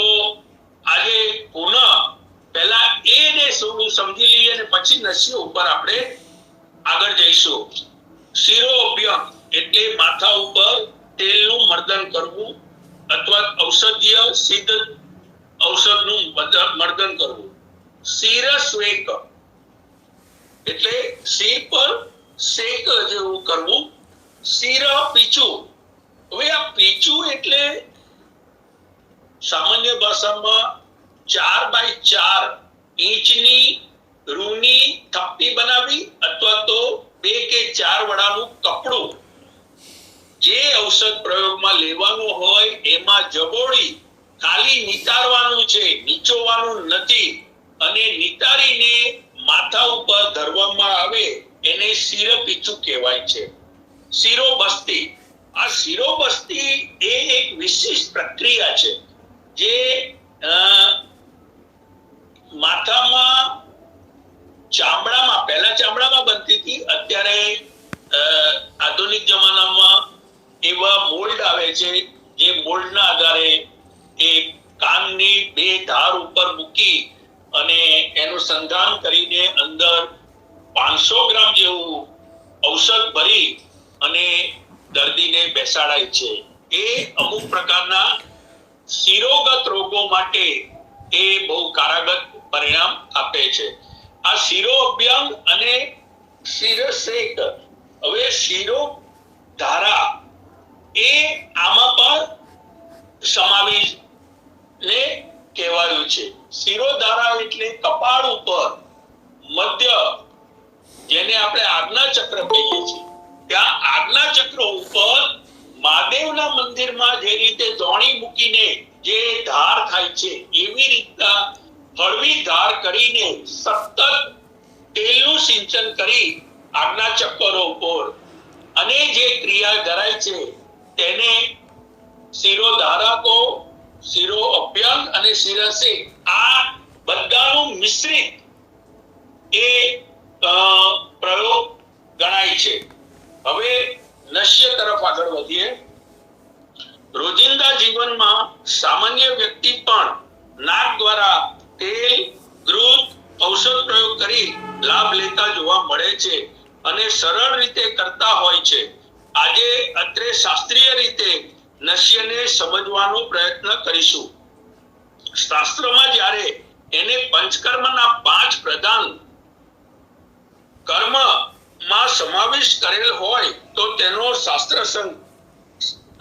આજે પુનઃ પહેલા એને સમજી લઈએ અને પછી નસ્ય ઉપર આપણે આગળ જઈશું. શિરોભ્યંગ એટલે માથા ઉપર તેલનું મર્દન કરવું અથવા ઔષધીય સિદ્ધ ઔષધનું મર્દન કરવું. શિરસ્વેક એટલે શિર પર શેક જેવું કરવું. શિર પીછું, હવે આ પીછું એટલે સામાન્ય ભાષામાં 4x4 ઇંચની રૂની થપ્પી બનાવી અથવા તો 2 કે 4 વડાનું કપડું જે ઔષધ પ્રયોગમાં લેવાનું હોય એમાં જબોળી ખાલી નિતારવાનું છે, નીચોવાનું નથી, અને નિતારીને માથા ઉપર ધરવામાં આવે એને શિરપીછું કહેવાય છે. શિરોબસ્તી, આ શિરોબસ્તી એ એક વિશિષ્ટ પ્રક્રિયા છે જે માથામાં ચામડામાં, પહેલા ચામડામાં બનતી હતી, અત્યારે આધુનિક જમાનામાં એવા મોલ્ડ આવે છે જે મોલ્ડના આધારે એ કાનની 2 ધાર ઉપર મૂકી અને એનું સંધાન કરીને અંદર 500 ગ્રામ જેવું ઔષધ ભરી અને દર્દીને બેસાડાય છે. એ અમુક પ્રકારના શિરોગત રોગો માટે એ બહુ કારગત પરિણામ આપે છે. આ શિરો અભ્યંગ અને શિરશેક, હવે શિરો ધારા એ આમાં પણ સમાવીને કહેવાયું છે. શિરોધારા એટલે કપાળ ઉપર મધ્ય, જેને આપણે આજ્ઞા ચક્ર કહીએ છીએ, ત્યાં આજ્ઞા ચક્ર ઉપર મહાદેવના મંદિરમાં જે રીતે દોણી મૂકીને જે ધાર થાય છે એવી રીતના હળવી ધાર કરીને સતત તેલનું સિંચન કરી આજ્ઞા ચક્રો ઉપર અને જે ક્રિયા ધરાય છે તેને શિરોધારા કહો, શિરો અભ્યંગ અને શિરશેક, આ બધાનું મિશ્રિત એ પ્રયોગ ગણાય છે. હવે નશ્ય તરફ આગળ વધીએ. રોજિંદા જીવનમાં સામાન્ય વ્યક્તિ પણ નાક દ્વારા તેલ, ઘૃત, ઔષધ પ્રયોગ કરી લાભ લેતા જોવા મળે છે અને સરળ રીતે કરતા હોય છે. આજે અત્રે શાસ્ત્રીય રીતે નશ્યને સમજવાનો પ્રયત્ન કરીશું. શાસ્ત્રમાં જ્યારે એને પંચકર્મના 5 પ્રધાન કર્મમાં સમાવેશ કરેલ હોય તો તેનો શાસ્ત્ર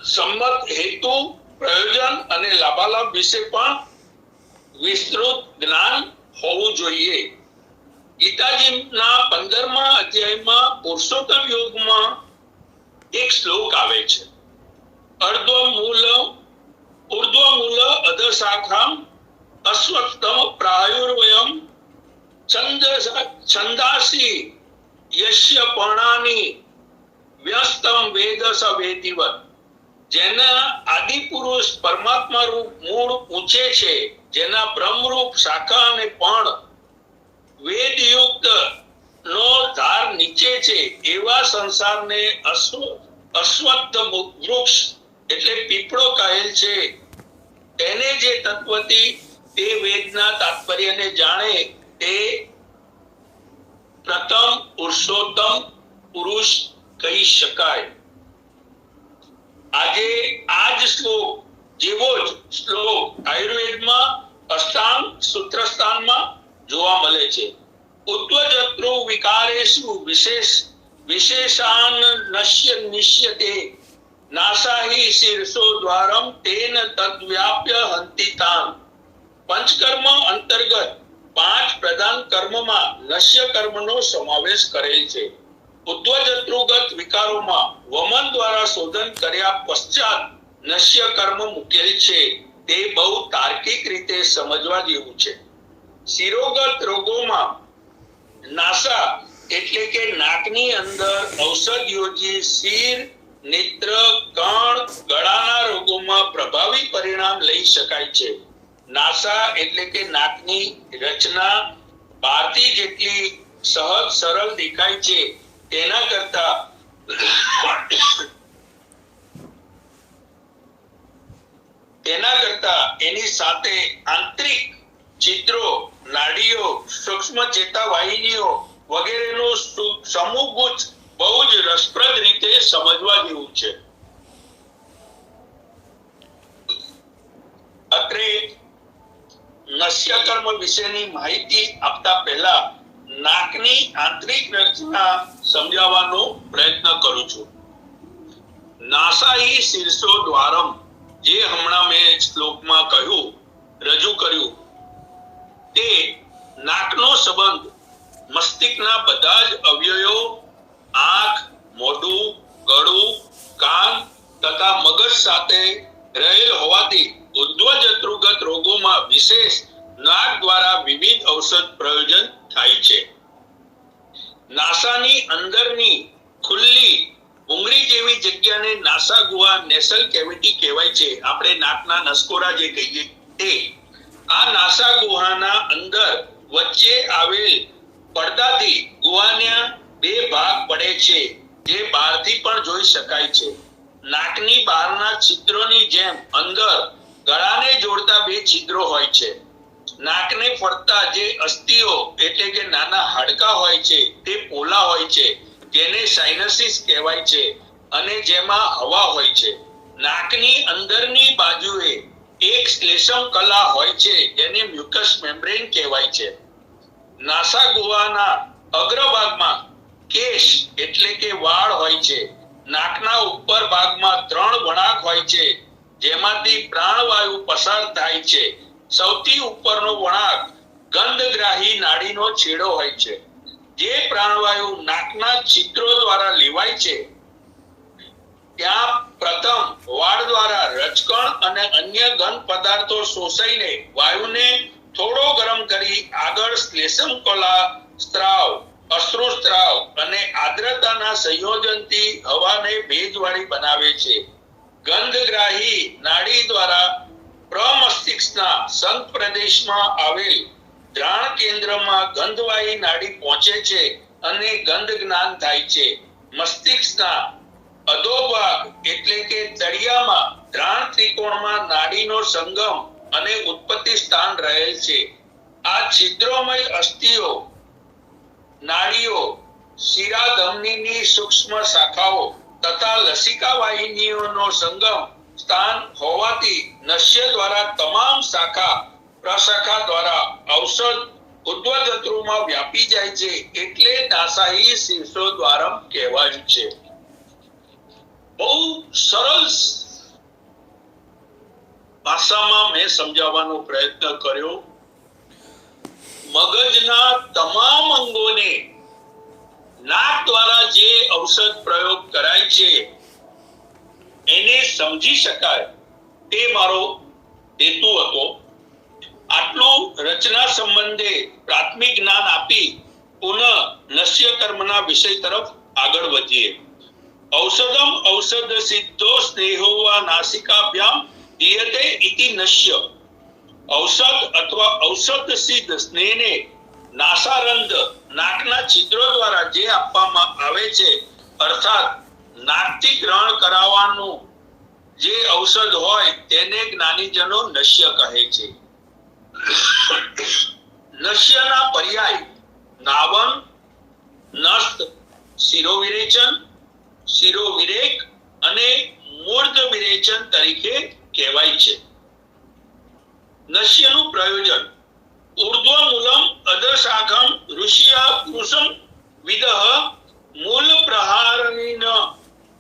સંમત હેતુ, પ્રયોજન અને લાભાલાભ વિશે પણ વિસ્તૃત જ્ઞાન હોવું જોઈએ. ગીતાજીના 15મા અધ્યાયમાં પુરુષોત્તમ યોગમાં એક શ્લોક આવે છે. ઉર્ધ્વમૂલ અધશાખામ અશ્વત્થમ પ્રાયુર્વયમ છંદાસી યસ્ય પર્ણાની વ્યસ્તમ વેદ સ વેદિવત. જેના આદિ પુરુષ પરમાત્મા રૂપ મૂળ ઊંચે છે, જેના બ્રહ્મરૂપ શાખા અને પર્ણ વેદયુક્ત નો ધાર નીચે છે, એવા સંસારને અશ્વત્થ વૃક્ષ એટલે પીપળો કહેલ છે. તેને જે તત્વથી તે વેદના તાત્પર્યને જાણે તે પ્રથમ પુરુષોત્તમ પુરુષ કહી શકાય. આજે આ જ શ્લોક જેવો જ શ્લોક આયુર્વેદમાં અષ્ટાંગ સૂત્રસ્થાનમાં જોવા મળે છે. ઉદ્વજત્રુ વિકારેષુ વિશેષાન નશ્ય નિશ્યતે નાસાહી શીર્ષો દ્વારમ તેન તદ્વ્યાપ્ય હંતિતાન. પંચકર્મ અંતર્ગત 5 પ્રધાન કર્મમાં નશ્ય કર્મનો સમાવેશ કરેલ છે. ઉદ્વજત્રુગત વિકારોમાં વમન દ્વારા શોધન કર્યા પશ્ચાત નશ્ય કર્મ મુકેલ છે. તે બહુ તાર્કિક રીતે સમજવા જેવું છે. શિરોગત રોગોમાં નાસા એટલે કે નાકની અંદર ઔષધ યોજી શિર, નેત્ર, કણ, ગળાના રોગોમાં પ્રભાવી પરિણામ લઈ શકાય છે. નાસા એટલે કે નાકની રચના બહારથી જેટલી સહજ સરળ દેખાય છે તેના કરતા તેના કરતા એની સાથે આંતરિક ચિત્રો, નાડીઓ, સૂક્ષ્મ ચેતાવાહિનીઓ વગેરેનું સમૂહગુચ્છ બહુ જ રસપ્રદ રીતે સમજવા જેવું છે. અત્રે નસ્યકર્મ વિશેની માહિતી આપતા પહેલા નાકની આંતરિક રચના સમજાવવાનો પ્રયત્ન કરું છું. નાસાઈ શીર્ષો દ્વારમ, જે હમણાં મેં શ્લોકમાં કહ્યું, રજૂ કર્યું, તે નાકનો સંબંધ મસ્તિષ્કના બધા જ અવયવો, આંખ, મોઢું, ગળું, કાન તથા મગજ સાથે રહેલ હોવાથી ઉદ્ધવજત્રુગત રોગોમાં વિશેષ નાક દ્વારા વિવિધ ઔષધ પ્રયોજન થાય છે. નાસાની અંદરની ખુલ્લી ભૂંગળી જેવી જગ્યાને નાસા ગુહા, નેસલ કેવિટી કહેવાય છે. આપણે નાકના નસકોરા જે કહીએ તે. આ નાસા ગુહાના અંદર વચ્ચે આવેલ પડદાથી ગુહાના બે ભાગ પડે છે, જે બહારથી પણ જોઈ શકાય છે. નાકની બહારના છિદ્રોની જેમ અંદર ગળાને જોડતા બે છિદ્રો હોય છે. નાકને ફરતા જે અસ્થિઓ એટલે કે નાના હાડકા હોય છે તે પોલા હોય છે, જેને સાઇનસીસ કહેવાય છે, અને જેમાં હવા હોય છે. નાકની અંદરની બાજુએ એક શ્લેષમ કલા હોય છે, જેને મ્યુકસ મેમ્બ્રેન કહેવાય છે. નાસા ગુહાના અગ્રભાગમાં કેશ એટલે કે વાળ હોય છે. નાકના ઉપર ભાગમાં 3 વણાક હોય છે, જેમાંથી પ્રાણવાયુ પસાર થાય છે. સૌથી ઉપરનો વણાક ગંધગ્રાહી નાડીનો છેડો હોય છે. જે પ્રાણવાયુ નાકના છિદ્રો દ્વારા લેવાય છે, ત્યાં પ્રથમ વાળ દ્વારા રજકણ અને અન્ય ઘન પદાર્થો શોષાઈને વાયુને થોડો ગરમ કરી આગળ શ્લેષમ કલા સ્ત્રાવ, અશ્રુ સ્ત્રાવ અને આર્દ્રતાના સંયોજનથી હવાને ભેજવાળી બનાવે છે. ગંધગ્રાહી નાડી દ્વારા પ્રમસ્તિષ્કના સંઘ પ્રદેશમાં આવેલ ધ્રાણ કેન્દ્રમાં ગંધવાહી નાડી પહોંચે છે અને ગંધ જ્ઞાન થાય છે. મસ્તિષ્કના અધોભાગ એટલે કે તળિયામાં ધ્રાણ ત્રિકોણમાં નાડીનો સંગમ અને ઉત્પત્તિ સ્થાન રહેલ છે. આ છિદ્રોમય અસ્થિઓ, નાડીઓ, શિરાધમનીની સૂક્ષ્મ શાખાઓ તથા લસિકા વાહિનીઓનો સંગમ સ્થાન હોવાથી નસ્ય દ્વારા તમામ શાખા પ્રશાખા દ્વારા ઔષધ ઉદ્ધવજત્રુમાં વ્યાપી જાય છે, એટલે નાસાઈ શીર્ષો દ્વારમ કહેવાયું છે. બહુ સરળ ભાષામાં મેં સમજાવવાનો પ્રયત્ન કર્યો. મગજના તમામ અંગોને નાક દ્વારા જે ઔષધ પ્રયોગ કરાય છે એને સમજી શકાય તે મારો હેતુ હતો. આટલું રચના સંબંધે પ્રાથમિક જ્ઞાન આપી પુનઃ નસ્ય કર્મના વિષય તરફ આગળ વધીએ. ઔષધમ ઔષધ સિદ્ધો સ્નેહોવા નાસિકાભ્યામ દીયતે ઇતિ નશ્ય. ઔષધ અથવા ઔષધ સિદ્ધ સ્નેહને નાસારંધ, નાકના છિદ્રો દ્વારા જે આપવામાં આવે છે, અર્થાત નાકથી ગ્રહણ કરાવવાનું જે ઔષધ હોય તેને જ્ઞાનીજનો નશ્ય કહે છે. નશ્યના પર્યાય નાવન, નસ્ત, શિરોવિરેચન, શિરોવિરેક અને મૂર્ધ વિરેચન તરીકે કહેવાય છે. નશ્યનું પ્રયોજન ઊર્ધ્વમૂલમ અધશાખમ ઋષિયા પુરુષમ વિદઃ મૂલ પ્રહારણીન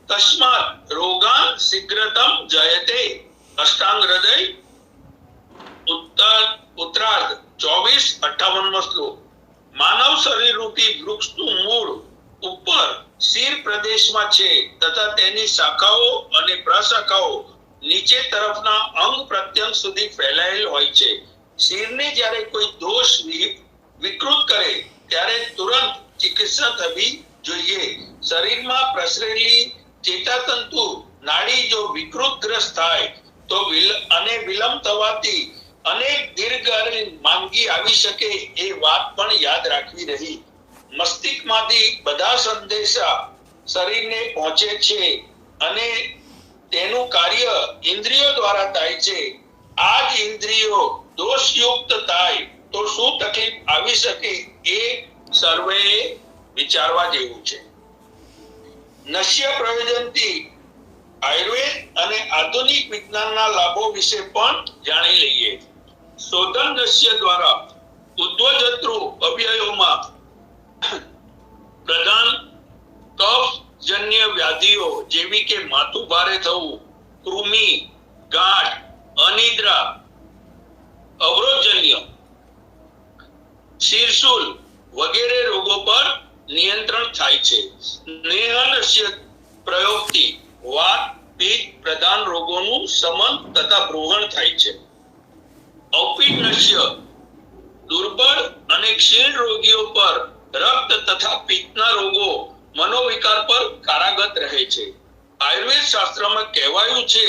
તસ્માત રોગાન શીઘ્રતમ જયતે. અષ્ટાંગ હૃદય ઉત્તરાર્ધ 24-58 શ્લોક. માનવ શરીર રૂપી વૃક્ષનું મૂળ ઉપર શિર પ્રદેશમાં છે તથા તેની શાખાઓ અને પ્રશાખાઓ નીચે તરફના અંગ પ્રત્યંગ સુધી ફેલાયેલ હોય છે. શિરને જ્યારે કોઈ દોષ વિકૃત કરે ત્યારે તુરંત ચિકિત્સા થવી જોઈએ. શરીરમાં પ્રસરેલી ચેતાતંતુ નાડી જો વિકૃતગ્રસ્ત થાય તો વિલંબ થવાથી અનેક દીર્ઘકાલીન માંદગી આવી શકે એ વાત પણ યાદ રાખવી રહી. મસ્તિષ્કમાંથી બધા સંદેશા શરીરને પહોંચે છે અને તેનું કાર્ય ઇન્દ્રિયો દ્વારા થાય છે. આ જ ઇન્દ્રિયો દોષયુક્ત થાય તો શું તકલીફ આવી શકે એ સર્વે વિચારવા જેવું છે. નશ્ય પ્રયોજનથી આયુર્વેદ અને આધુનિક વિજ્ઞાનના લાભો વિશે પણ જાણી લઈએ. શોધન નશ્ય દ્વારા ઉદ્વજત્રુ અવયવોમાં પ્રધાન કફજન્ય વ્યાધિઓ જેવી કે માથું ભારે થવું, કૃમિ, ગાંઠ, અનિદ્રા, અવરોધજન્ય, શિરશૂલ વગેરે રોગો પર નિયંત્રણ થાય છે. સ્નેહનશ્ય પ્રયોગથી વાત પિત્ત પ્રધાન રોગોનું શમન તથા બ્રોહણ થાય છે. ઔપિત્નશ્ય દુર્બળ અને ક્ષીણ રોગીઓ પર રક્ત તથા પિત્તના રોગો મનોવિકાર પર કારાગત રહે છે. આયુર્વેદ શાસ્ત્રમાં કહેવાયું છે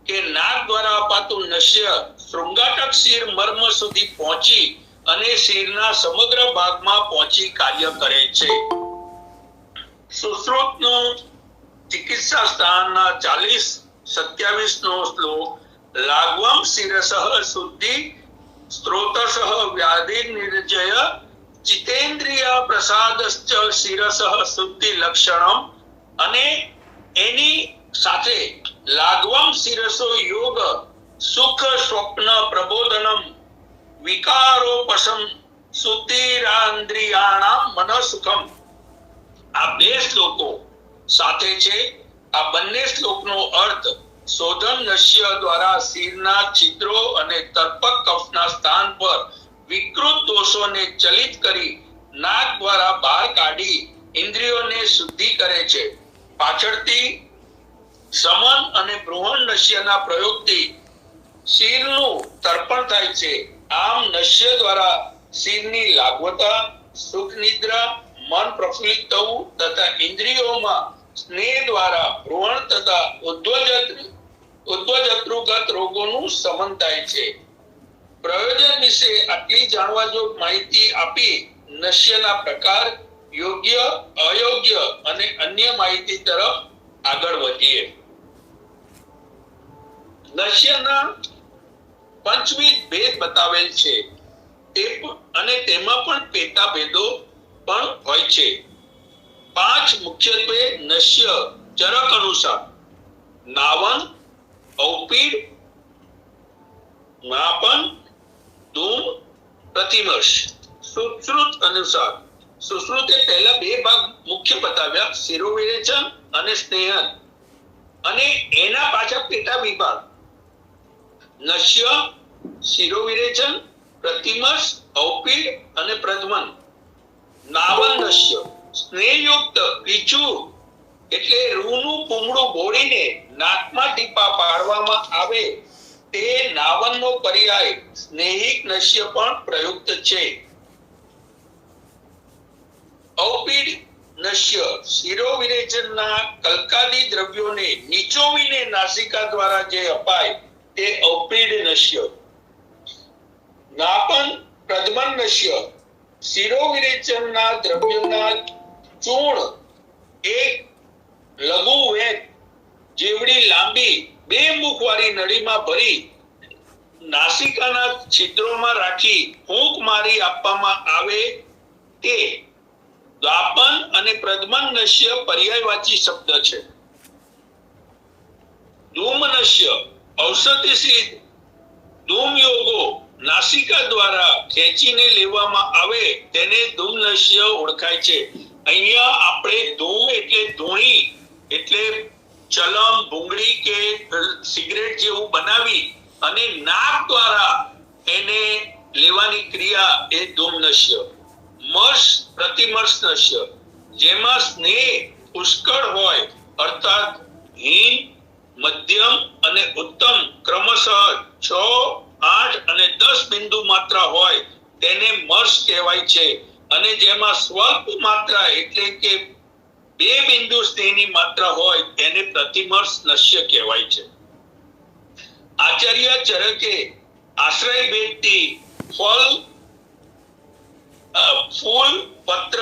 કે નાક દ્વારા અપાતું નશ્ય શૃંગાટક શિર મર્મ સુધી પહોંચી અને શિરના સમગ્ર ભાગમાં પહોંચી કાર્ય કરે છે. સુશ્રુતનું ચિકિત્સા સ્થાનના 40-27 નો શ્લોક લાઘવમ શિરસઃ શુદ્ધિ સ્ત્રોતસઃ વ્યાધિ નિર્જય ચિતેન્દ્રિય પ્રસાદશ્ચ શિરસઃ શુદ્ધિ લક્ષણમ અને એની સાથે લાઘવમ શિરસો યોગ સુખ સ્વપ્ન પ્રબોધનમ વિકારોપશમ શુદ્ધિરાન્દ્રિયાણામ મનઃસુખમ આ બે શ્લોકો સાથે છે. આ બંને શ્લોકનો અર્થ શોધન નશ્ય દ્વારા શિરના છિદ્રો અને તર્પક કફના સ્થાન પર વિકૃત દોષોને ચલિત કરી નાક દ્વારા બહાર કાઢી ઇન્દ્રિયોને શુદ્ધિ કરે છે. પાછળથી સમન અને બૃહણ નશ્યના પ્રયોગથી શિરનું તર્પણ થાય છે. આમ નશ્ય દ્વારા શિરની લાઘવતા, સુખ નિદ્રા, મન પ્રફુલ્લિત થવું તથા ઇન્દ્રિયોમાં સ્નેહ દ્વારા ભ્રુવણ તથા ઉદ્વજત્રુગત રોગોનું શમન થાય છે. પ્રયોજન વિશે આટલી જાણવા જોગ માહિતી આપી નશ્યના પ્રકાર, યોગ્ય, અયોગ્ય અને અન્ય માહિતી તરફ આગળ વધીએ. નશ્યના પંચવિધ ભેદ બતાવેલ છે અને તેમાં પણ પેટા ભેદો પણ હોય છે. 5 મુખ્યત્વે નશ્ય ચરક અનુસાર નાવન, ઔપીડ, માપન, ધૂમ, પ્રતિમર્શ. સુશ્રુત અનુસાર સુશ્રુતે પહેલા 2 ભાગ મુખ્ય બતાવ્યા, શિરોવિરેચન અને સ્નેહન, અને એના પાછા પેટા વિભાગ નશ્ય, શિરોવિરેચન, પ્રતિમર્શ, ઔપીડ અને પ્રધમન. નાવન નશ્ય સ્નેહયુક્ત પીછું એટલે રૂનું પૂમડું બોળીને નાકમાં ટીપા પાડવામાં આવે તે નાવનનો પર્યાય સ્નેહિક નશ્ય પણ પ્રયુક્ત છે. ઔપીડ નશ્ય શિરોવિરેચનના કલ્કાદી દ્રવ્યોને નીચોવીને નાસિકા દ્વારા જે અપાય તે ઔપીડ નશ્ય. નાપન પ્રધમન નશ્ય શિરોવિરેચનના દ્રવ્યોના ચૂર્ણ એક લઘુ વેગ જેવડી લાંબી 2 મુખવાળી નળીમાં ભરી નાસિકાના છિદ્રોમાં રાખી ફૂંક મારી આપવામાં આવે તે દ્વાપન અને પ્રધમન નશ્ય પર્યાયવાચી શબ્દ છે. ધૂમ નશ્ય ઔષધિ સિદ્ધ ધૂમ યોગો નાસિકા દ્વારા ખેંચીને લેવામાં આવે તેને ધૂમ નશ્ય ઓળખાય છે. અહીંયા આપણે ધૂમ એટલે ધૂણી એટલે ચલમ, ભૂંગળી કે સિગરેટ જેવું બનાવી અને નાક દ્વારા એને લેવાની ક્રિયા એ ધૂમ નશ્ય. મર્શ પ્રતિમર્શ નશ્ય જેમાં સ્નેહ પુષ્કળ હોય અર્થાત હીન, મધ્યમ અને ઉત્તમ ક્રમશઃ 6, 8 અને 10 બિંદુ માત્રા હોય તેને મર્શ કહેવાય છે. અને જેમાં સ્વલ્પ માત્રા એટલે કે 2 બિંદુ સ્નેહની માત્રા હોય તેને પ્રતિમર્શ નશ્ય કહેવાય છે. આચાર્ય ચરકે આશ્રય ભેદથી ફૂલ, પત્ર,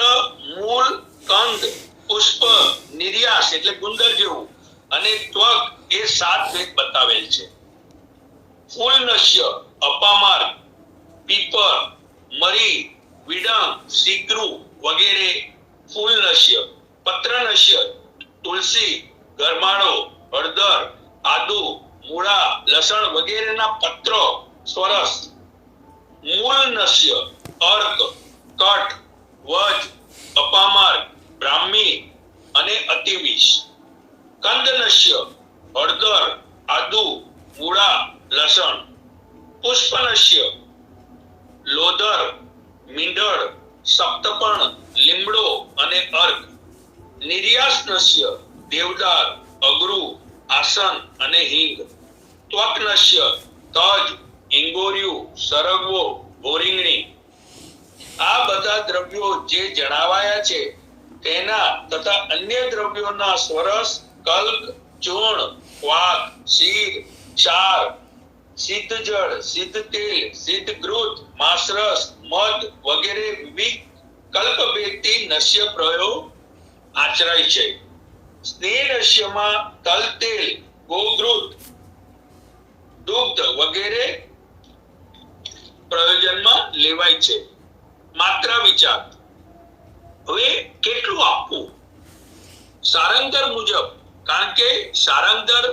મૂળ, કંદ, પુષ્પ, નિર્યાસ એટલે ગુંદર જેવું અને ત્વક એ 7 ભેદ બતાવેલ છે. ફૂલ નશ્ય, અપામાર્ગ, પીપર, મરી, વિડંગ, સીગરું વગેરે ફૂલ નશ્ય. પત્ર નશ્ય, તુલસી, ગરમાળો, હળદર, આદુ, મૂળા, લસણ વગેરેના પત્રો સ્વરસ. મૂળ નશ્ય, અર્ક, કટ, વજ, અપામાર્ગ, બ્રાહ્મી અને અતિવિષ. કંદ નશ્ય, હળદર, આદુ, મૂળા, લસણ. પુષ્પ નશ્ય, લોદર, મીંડળ, સપ્તપર્ણ, લીમડો અને અર્ક. નિર્યાસ નશ્ય, દેવદાર, અગરુ, આસન અને હિંગ. ત્વક નશ્ય, તજ, ઇંગોરિયું, સરગવો, બોરીંગણી. આ બધા દ્રવ્યો જે જણાવાયા છે તેના તથા અન્ય દ્રવ્યોના સ્વરસ, કલ્ક, ચૂર્ણ, ક્વાથ, શીર, ક્ષાર, સિદ્ધ જળ, સિદ્ધ તેલ, સિદ્ધ ઘૃત, માંસરસ, મધ વગેરે વિવિધ કલ્પભેદથી નશ્ય પ્રયોગ આચરાય છે. સ્નેહ નશ્યમાં તલ તેલ, ગોઘૃત, દુગ્ધ વગેરે પ્રયોજનમાં લેવાય છે. માત્રા વિચાર. હવે કેટલું આપવું? સારંગધર મુજબ, કારણ કે સારંગધર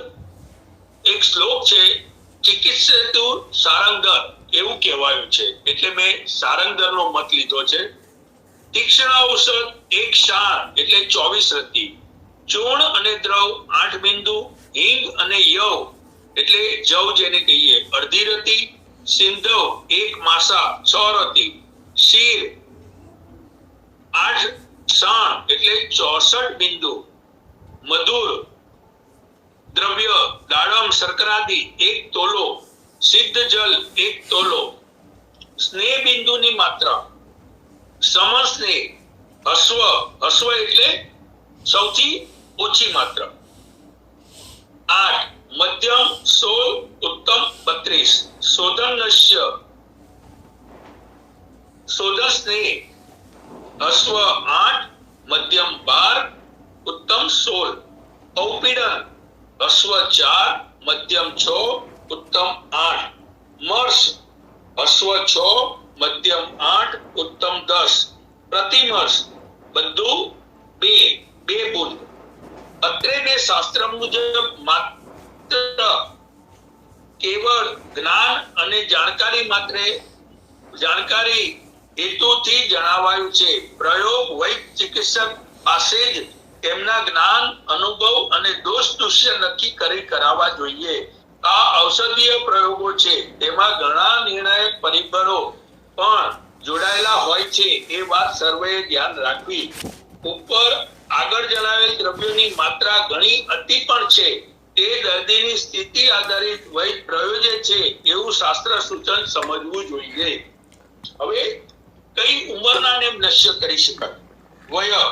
એક શ્લોક છે, ચિકિત્સેતુ સારંગધર એવું કહેવાયું છે, એટલે મેં સારંગધરનો મત લીધો છે. તીક્ષ્ણ ઔષધ 1 શાણ એટલે 24 રત્તી. ચૂર્ણ અને દ્રવ 8 બિંદુ. હિંગ અને યવ એટલે જવ જેને કહીએ અડધી રત્તી. સિંધવ 1 માસા 6 રત્તી. શીર 8 શાણ એટલે 64 બિંદુ. મધુર દ્રવ્ય દાડમ શર્કરાદિ 1 તોલો. સિદ્ધ જલ 1 તોલો. સ્નેહ બિંદુની માત્રા. સમસ્નેહ હસ્વ, હસ્વ એટલે સૌથી ઓછી માત્રા 8. મધ્યમ 16, ઉત્તમ 32. શોધન નશ્ય, શોધન સ્નેહ હસ્વ 8, મધ્યમ 12, ઉત્તમ 16. ઔપીડન હસ્વ 4, મધ્યમ 6, ઉત્તમ 8. મર્ષ હસ્વ 6, મધ્યમ 8, ઉત્તમ 10. પ્રતિમર્ષ બધું 2 બુંદ. અત્રેને શાસ્ત્ર મુજબ માત્ર કેવળ જ્ઞાન અને જાણકારી હેતુથી જણાવાયું છે. પ્રયોગ વૈદ ચિકિત્સક પાસે જ તેમના જ્ઞાન, અનુભવ અને દોષ દુષ્ય નક્કી કરી કરાવવા જોઈએ. આ ઔષધીય પ્રયોગો છે, તેમાં ઘણા નિર્ણાયક પરિબળો પણ જોડાયેલા હોય છે, એ વાત સર્વેએ ધ્યાન રાખવી. ઉપર આગળ જણાવેલ દ્રવ્યોની માત્રા ઘણી અતિ પણ છે, તે દર્દીની સ્થિતિ આધારિત વૈદ પ્રયોજે છે એવું શાસ્ત્ર સૂચન સમજવું જોઈએ. હવે કઈ ઉંમરનાને નશ્ય કરી શકાય? વય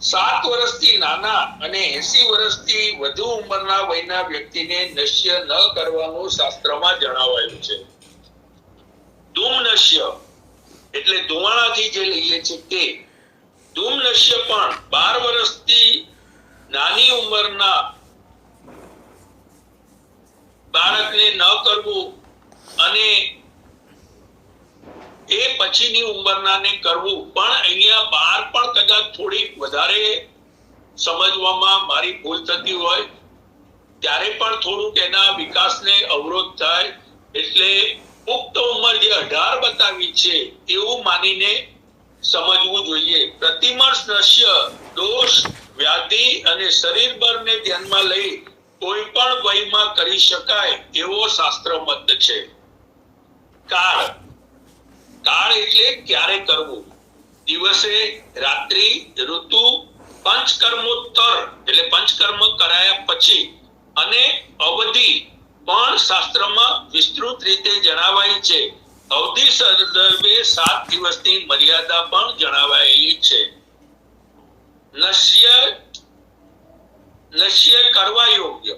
7 વર્ષથી નાના અને 80 વર્ષથી વધુ ઉંમરના વયના વ્યક્તિને નશ્ય ન કરવાનું શાસ્ત્રમાં જણાવાયું છે. ધૂમ નશ્ય એટલે ધુમાડાથી જે લઈએ છે તે. ધૂમ નશ્ય પણ 12 વર્ષથી નાની ઉંમરના બાળકને ન કરવું અને એ પછીની ઉંમરનાને કરવું. પણ અહીંયા 12 પણ કદાચ થોડીક વધારે સમજવામાં મારી ભૂલ થતી હોય ત્યારે પણ થોડુંક એના વિકાસને અવરોધ થાય, એટલે પુખ્ત ઉંમર જે 18 બતાવી છે એવું માનીને સમજવું જોઈએ. પ્રતિમર્ષ નશ્ય દોષ, વ્યાધિ અને શરીર બળને ધ્યાનમાં લઈ કોઈ પણ વયમાં કરી શકાય એવો શાસ્ત્ર મત છે. કાળ એટલે ક્યારે કરવું? દિવસે, રાત્રિ, ઋતુ, પંચકર્મોત્તર એટલે પંચકર્મ કરાયા પછી, અને અવધિ પણ શાસ્ત્રમાં વિસ્તૃત રીતે જણાવાય છે. અવધિ સંદર્ભે 7 દિવસની મર્યાદા પણ જણાવાયેલી છે. નશ્ય કરવા યોગ્ય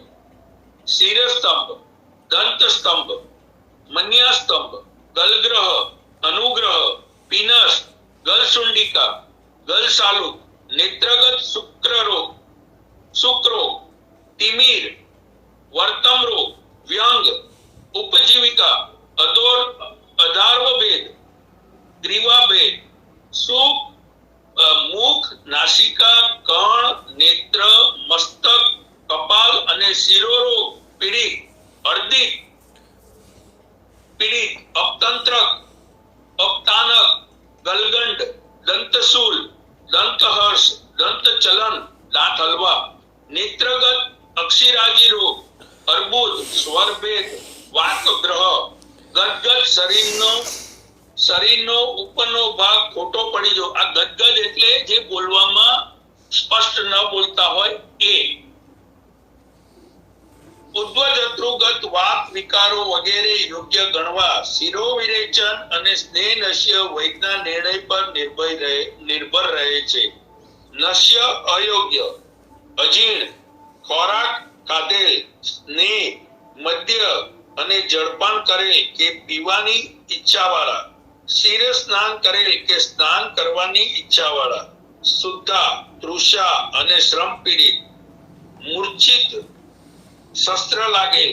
શિરસ્તંભ, દંતસ્તંભ, મન્યાસ્તંભ, ગલગ્રહ, અનુગ્રહ, પીનસ, ગલસુંડિકા, ગલસાલુક, નેત્રગત શુક્રોગ, તિમિર, વર્તમ રોગ, વ્યંગ, ઉપજીવિકા, અધાર્વ ભેદ, ગ્રીવા ભેદ, સુખ, મુખ, નાસિકા, કણ, નેત્ર, મસ્તક, કપાલ અને શિરોરોગ પીડિત, અર્ધિક પીડિત, અપતંત્રક, અપતાનક, ગલગંડ, દંતશૂલ, દંતહર્ષ, દંતચલન, દાંત હલવા, નેત્રગત, અક્ષિરાજી રોગ, અર્બુદ, સ્વરભેદ, વાતગ્રહ, ગદગદ, શરીરનો ઉપરનો ભાગ ખોટો પડી જવો. આ ગદગદ એટલે જે બોલવામાં સ્પષ્ટ ન બોલતા હોય એ. ઉદ્ધ્વજત્રુગત વાત વિકારો વગેરે યોગ્ય ગણવા. શિરો વિરેચન અને સ્નેહ નશ્ય વૈદના નિર્ણય પર નિર્ભર રહે છે. નશ્ય અયોગ્ય, અજીર્ણ, ખોરાક ખાધેલ, સ્નેહ, મદ્ય અને જળપાન કરેલ કે પીવાની ઈચ્છાવાળા, શિર સ્નાન કરેલ કે સ્નાન કરવાની ઈચ્છાવાળા, શુદ્ધા, તૃષા અને શ્રમ પીડિત, મૂર્છિત, શસ્ત્ર લાગેલ,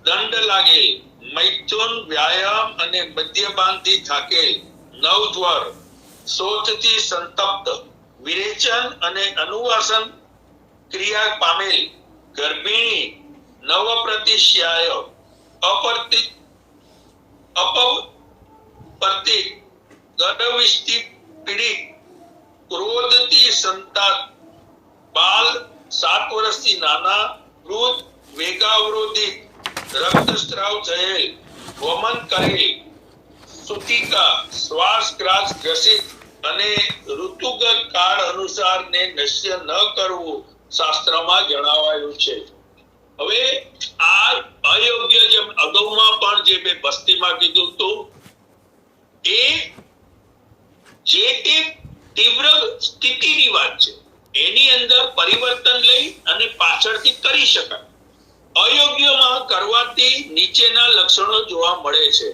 દંડ લાગેલ, મૈથુન, વ્યાયામ અને મદ્યપાનથી થાકેલ, નવજ્વર, શોથથી સંતપ્ત, વિરેચન અને અનુવાસન ક્રિયા પામેલ, ગર્ભિણી, નવપ્રતિશ્યાય, અપરતિત, ગર્ભવિષ્ટિ પીડિત, ક્રોધથી સંતાપ, બાલ, 7 વર્ષથી નાના, વૃદ્ધ, વેગાવરોધિત, રક્તસ્રાવ થયેલ, વમન કરેલ, સુતિકા, શ્વાસઘ્રાસ ગ્રસિત અને ઋતુગત કાળ અનુસાર ને નશ્ય ન કરવું શાસ્ત્રમાં જણાવાયું છે. હવે આ અયોગ્ય, જેમ અગાઉમાં પણ જે મેં બસ્તીમાં કીધું હતું, એ જે તે તીવ્ર સ્થિતિની વાત છે. એની અંદર પરિવર્તન લઈ અને પાછળથી કરી શકાય. અયોગ્યમાં કરવાથી નીચેના લક્ષણો જોવા મળે છે.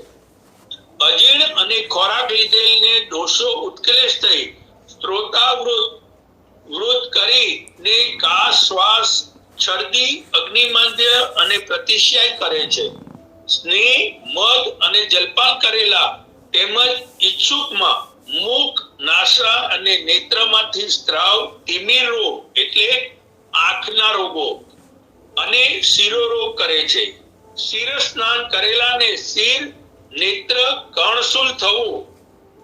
અજીર્ણ અને ખોરાક લીધેલને દોષો ઉત્કલેશ થઈ સ્ત્રોતાવૃત કરીને કાશ, શ્વાસ, છર્દી, અગ્નિમાંદ્ય અને પ્રતિશ્યાય કરે છે. સ્નેહ, મધ અને જલપાન કરેલા તેમજ ઈચ્છુકમાં મુખ, નાસા અને નેત્રમાંથી સ્ત્રાવ, તિમિર રોગ એટલે આંખના રોગો અને શિરોરોગ કરે છે. શિર સ્નાન કરેલાને શિર, નેત્ર, કર્ણશૂલ થવું,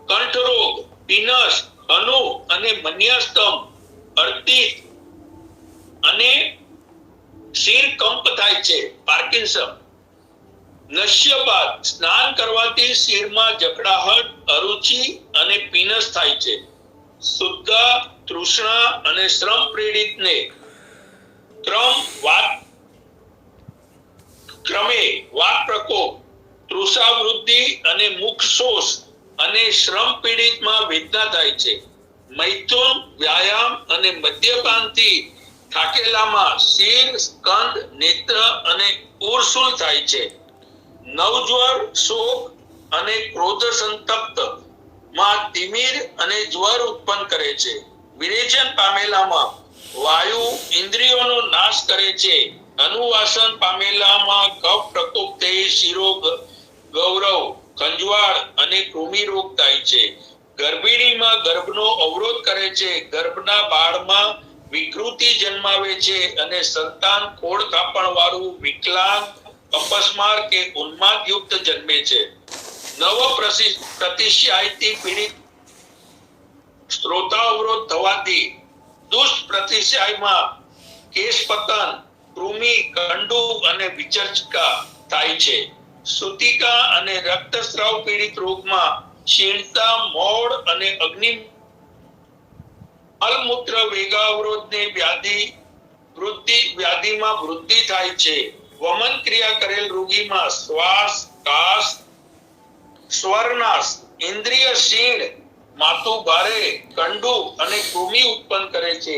કંઠરોગ, પીનસ, અનુ અને મન્યસ્તંભ, અર્ધિત અને શિર કંપ થાય છે, પાર્કિન્સન. નશ્ય બાદ સ્નાન કરવાથી શિરમાં જકડાહટ, અરુચિ અને પીનસ થાય છે. શુદ્ધા, તૃષ્ણા અને શ્રમ પીડિતને ક્રમે વાત પ્રકોપ, તૃષા વૃદ્ધિ અને મુખ શોષ અને શ્રમ પીડિતમાં વેદના થાય છે. મૈથુન, વ્યાયામ અને મદ્યપાનથી થાકેલામાં શિર, સ્કંદ, નેત્ર અને ઉર્સુલ થાય છે. નવજ્વર, શોક અને ક્રોધ સંતપ્ત માં તિમિર અને જ્વર ઉત્પન્ન કરે છે. વિરેચન પામેલામાં વાયુ ઇન્દ્રિયોનો નાશ કરે છે. અનુવાસન પામેલામાં કફ પ્રકોપ થઈ શિરો ગૌરવ, ખંજવાળ અને કૃમિ રોગ થાય છે. ગર્ભિણીમાં ગર્ભનો અવરોધ કરે છે. ગર્ભના બાળમાં વિકૃતિ જન્માવે છે અને સંતાન ખોડ કાપણ વાળું, વિકલાંગ, અપસ્માર કે ઉન્માદ યુક્ત જન્મે છે. નવ પ્રતિશ્યાયથી પીડિત સ્ત્રોતાવરોધ થવાથી દુષ્ટ પ્રતિશ્યાયમાં કેશપતન, કૃમિ, કંડુ અને વિચર્ચકા થાય છે. સુતિકા અને રક્તસ્રાવ પીડિત રોગમાં ક્ષીણતા, મોડ અને અગ્નિ, મલમૂત્ર વેગાવરોધને વ્યાધિમાં વૃદ્ધિ થાય છે. વમન ક્રિયા કરેલ રોગીમાં શ્વાસ, કાશ, સ્વરનાશ, ઇન્દ્રિય ક્ષીણ, માથું ભારે, કંડુ અને કૃમિ ઉત્પન્ન કરે છે.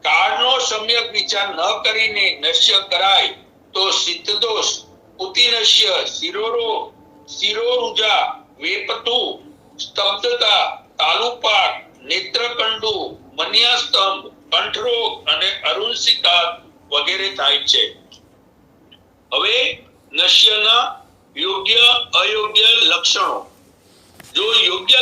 કાળનો સમ્યક વિચાર ન કરીને નશ્ય કરાય તો સિદ્ધદોષ, પુતિનશ્ય, શિરોરોગ, શિરોરુજા, વેપતુ, સ્તબ્ધતા, તાલુપાક, નેત્રકંડુ, મન્યાસ્તંભ, કંઠરોગ અને અરુણસિકા વગેરે થાય છે. હવે નશ્યના યોગ્ય અયોગ્ય લક્ષણો. જો યોગ્ય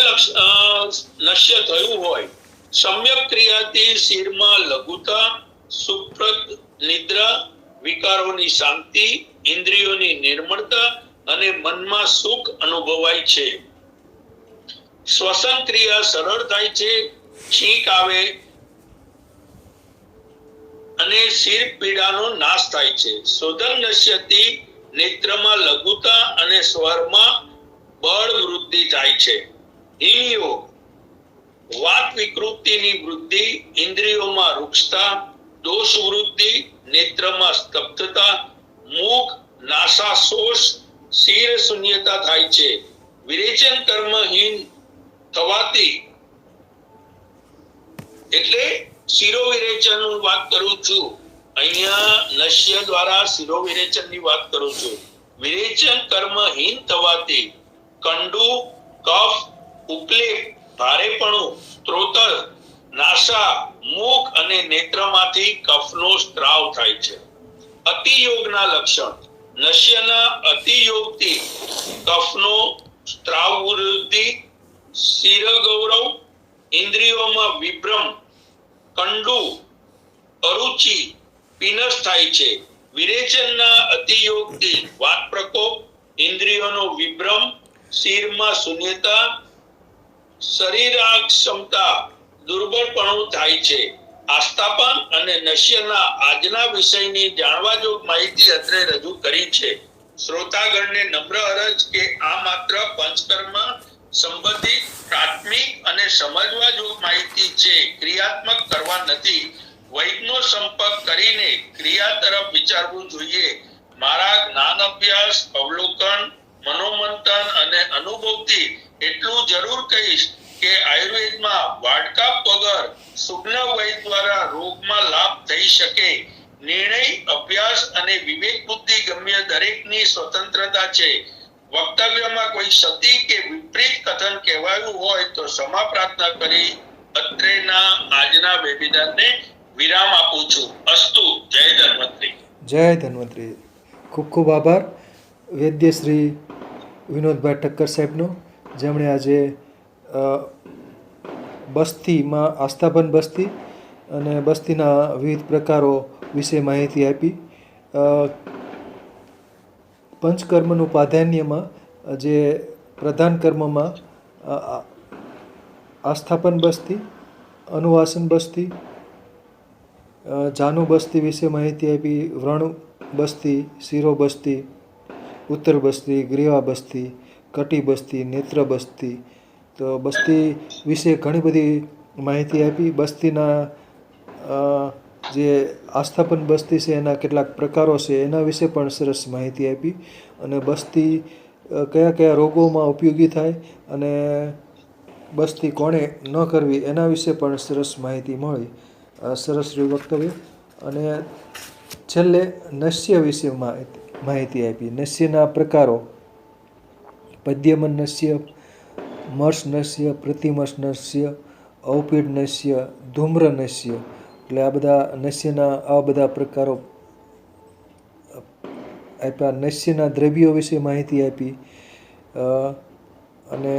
નશ્ય થયું હોય, સમ્યક ક્રિયાથી શિરમાં લઘુતા, સુપ્રત નિદ્રા, વિકારોની શાંતિ, ઇન્દ્રિયોની નિર્મળતા અને મનમાં સુખ અનુભવાય છે. શ્વસન ક્રિયા સરળ થાય છે, છીંક આવે અને શિર પીડાનો નાશ થાય છે. શોધન નશ્યથી નેત્રમાં લઘુતા અને સ્વરમાં બળ વૃદ્ધિ થાય છે. હિમયોગ વાત વિકૃતિની વૃદ્ધિ, ઇન્દ્રિયોમાં રૂક્ષતા, દોષ વૃદ્ધિ, નેત્રમાં સ્તબ્ધતા, મુખ નાસાશોષ, શિર શૂન્યતા થાય છે. વિરેચન કર્મહીન થવાથી, એટલે શિરોવિરેચન ની વાત કરું છું. અહીંયા નશ્ય દ્વારા શિરોવિરેચન ની વાત કરું છું. વિરેચન કર્મહીન થવાથી કંડુ, કફ, ઉપલેપ, ભારેપણું, સ્ત્રોતર, નાસા, મુખ અને નેત્રમાંથી કફનો સ્ત્રાવ થાય છે. અતિયોગના લક્ષણ. નશ્યના અતિયોગથી કફનો સ્ત્રાવ વૃદ્ધિ, શિરગૌરવ, ઇન્દ્રિયોમાં વિભ્રમ, કંડુ, અરુચિ, પીનસ થાય છે. વિરેચનના અતિયોગથી વાત પ્રકોપ, ઇન્દ્રિયોનો વિભ્રમ, શિરમાં શૂન્યતા, શરીરાગ ક્ષમતા, દુર્બળપણું થાય છે. આસ્થાપન અને નશ્યના આજના વિષયની જાણવા જોગ માહિતી અત્રે રજૂ કરી છે. શ્રોતાગણને નમ્ર અરજ કે આ માત્ર પંચકર્મ સંબંધિત પ્રાથમિક અને સમજવા જોગ માહિતી છે, ક્રિયાત્મક કરવા નથી. વૈદનો સંપર્ક કરીને ક્રિયા તરફ વિચારવું જોઈએ. મારા જ્ઞાન અભ્યાસ, અવલોકન, મનોમંથન અને અનુભવથી એટલું જરૂર કહીશ કે આયુર્વેદમાં વાડકાપ વગર સુગ્ન વૈદ દ્વારા રોગમાં લાભ થઈ શકે. નિર્ણય, અભ્યાસ અને વિવેક બુદ્ધિ ગમ્ય દરેકની સ્વતંત્રતા છે. વક્તવ્યમાં કોઈ ક્ષતિ કે વિપરીત કથન કહેવાયું હોય તો ક્ષમા પ્રાર્થના કરી અત્રેના આજના વેબિનારને વિરામ આપું છું. અસ્તુ. જય ધન્વંતરી. જય ધન્વંતરી. ખૂબ ખૂબ આભાર વૈદ્ય શ્રી વિનોદભાઈ ઠક્કર સાહેબનો, જેમણે આજે બસ્તીમાં આસ્થાપન બસ્તી અને બસ્તીના વિવિધ પ્રકારો વિશે માહિતી આપી. પંચકર્મનું પ્રાધાન્યમાં જે પ્રધાન કર્મમાં આસ્થાપન બસ્તી, અનુવાસન બસ્તી, જાનુ બસ્તી વિશે માહિતી આપી, વ્રણ બસ્તી, શિરો બસ્તી, ઉત્તર બસ્તી, ગ્રીવા બસ્તી, કટી બસ્તી, નેત્ર બસ્તી. તો બસ્તી વિશે ઘણી બધી માહિતી આપી. બસ્તીના જે આસ્થાપન બસ્તી છે એના કેટલાક પ્રકારો છે એના વિશે પણ સરસ માહિતી આપી. અને બસ્તી કયા કયા રોગોમાં ઉપયોગી થાય અને બસ્તી કોણે ન કરવી એના વિશે પણ સરસ માહિતી મળી. સરસ રહ્યું વક્તવ્ય. અને છેલ્લે નશ્ય વિશે માહિતી આપી. નશ્યના પ્રકારો: પદ્યમન નશ્ય, મર્શ નશ્ય, પ્રતિમર્શ નશ્ય, અવપીડ નશ્ય, ધૂમ્ર નશ્ય. એટલે આ બધા નશ્યના આવા બધા પ્રકારો આપ્યા. નશ્યના દ્રવ્યો વિશે માહિતી આપી અને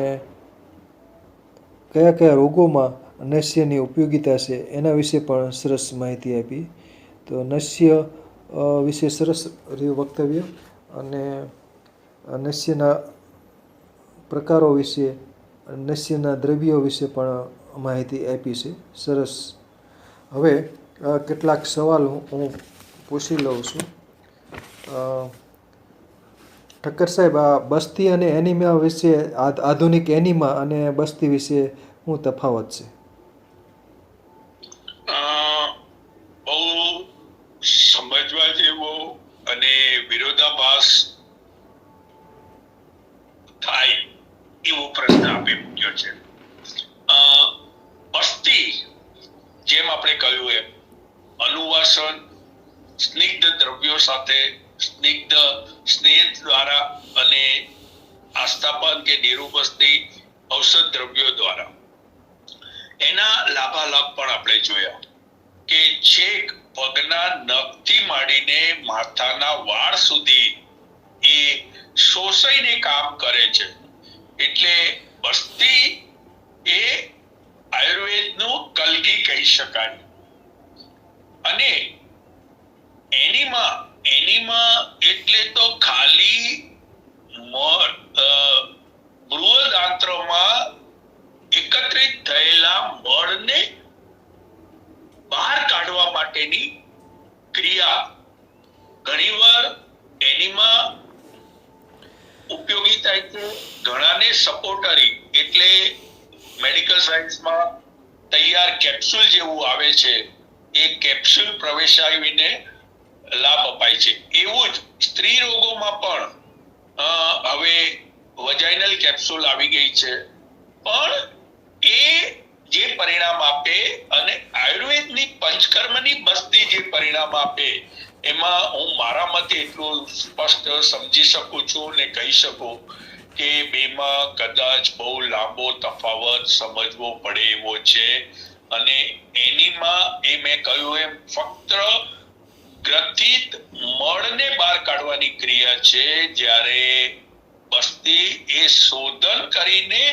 કયા કયા રોગોમાં નશ્યની ઉપયોગિતા છે એના વિશે પણ સરસ માહિતી આપી. તો નશ્ય વિશે સરસ રહ્યું વક્તવ્ય. અને નશ્યના પ્રકારો વિશે, નશ્યના દ્રવ્યો વિશે પણ માહિતી આપી છે. સરસ. હવે કેટલાક સવાલ હું પૂછી લઉં છું. ઠક્કર સાહેબ, આ બસ્તી અને એનિમા વિશે, આધુનિક એનિમા અને બસ્તી વિશે શું તફાવત છે? બહુ સમજવા જેવો અને વિરોધાભાસ થાય એવો પ્રશ્ન આપે મૂક્યો છે. બસ્તી, જેમ આપણે કહ્યું એમ, અનુવાસન સ્નિગ્ધ દ્રવ્યો સાથે સ્નેહ દ્વારા અને આસ્થાપન કે નિરૂબસ્તી ઔષધ દ્રવ્યો દ્વારા. એના લાભાલાભ પણ આપણે જોયા કે છેક પગના નખથી માંડીને માથાના વાળ સુધી એ શોષાઈને કામ કરે છે. એટલે બસ્તી એ આયુર્વેદનું કલગી કહી શકાય. અને એનીમા એટલે તો ખાલી બૃહદાંત્રમાં એકત્રિત થયેલા મળને બહાર કાઢવા માટેની ક્રિયા. ઘણીવાર એનીમા ઉપયોગી થાય છે, ઘણાને સપોર્ટરી એટલે મેડિકલ સાયન્સમાં તૈયાર કેપ્સ્યુલ જેવું આવે છે, એ કેપ્સ્યુલ પ્રવેશાવીને લાભ અપાય છે. એવું જ સ્ત્રી રોગોમાં પણ હવે વજાઇનલ કેપ્સ્યુલ આવી ગઈ છે, પણ એ જે પરિણામ આપે અને આયુર્વેદની પંચકર્મની બસ્તી જે પરિણામ આપે એમાં હું મારા મતે એટલું સ્પષ્ટ સમજી શકું છું ને કહી શકું કે બેમાં કદાચ બહુ લાંબો તફાવત સમજવો પડે એવો છે. અને એનીમાં એ મેં કહ્યું એમ ફક્ત ગ્રથિત મળને બહાર કાઢવાની ક્રિયા છે, જ્યારે બસ્તી એ શોધન કરીને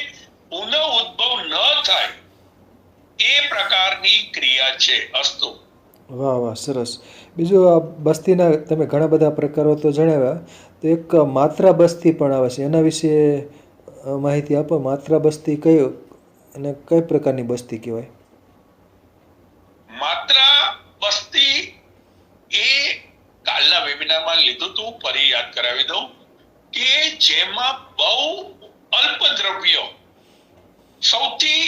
પુનઃ ઉદ્ભવ ન થાય એ પ્રકારની ક્રિયા છે. અસ્તુ. વાહ વાહ, સરસ. બીજું આ બસ્તીના તમે ઘણા બધા પ્રકારો તો જણાવ્યા, તો એક માત્રા બસ્તી પણ આવે છે, એના વિશે માહિતી આપો. માત્રા બસ્તી કઈ અને કઈ પ્રકારની બસ્તી કહેવાય? માત્રા બસ્તી એ કાલના વેબિનારમાં લીધું તું, ફરી યાદ કરાવી દઉં કે જેમાં બહુ અલ્પ દ્રવ્યો, સૌથી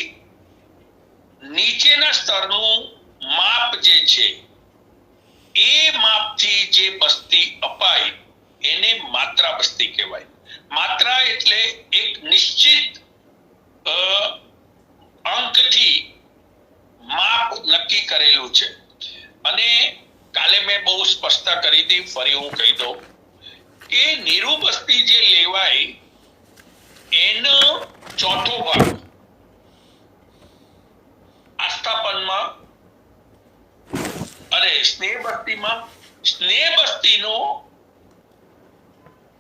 નીચેના સ્તરનું માપ જે છે એ માપથી જે બસ્તી અપાય એને માત્રા બસ્તી કહેવાય. માત્રા એટલે એક નિશ્ચિત અંકથી માપ નક્કી કરેલું છે. અને કાલે મેં બહુ સ્પષ્ટતા કરી હતી, ફરી હું કહી દઉં કે નીરુ બસ્તી જે લેવાય એનો ચોથો ભાગ આસ્થાપનમાં અને સ્નેહ બસ્તીનો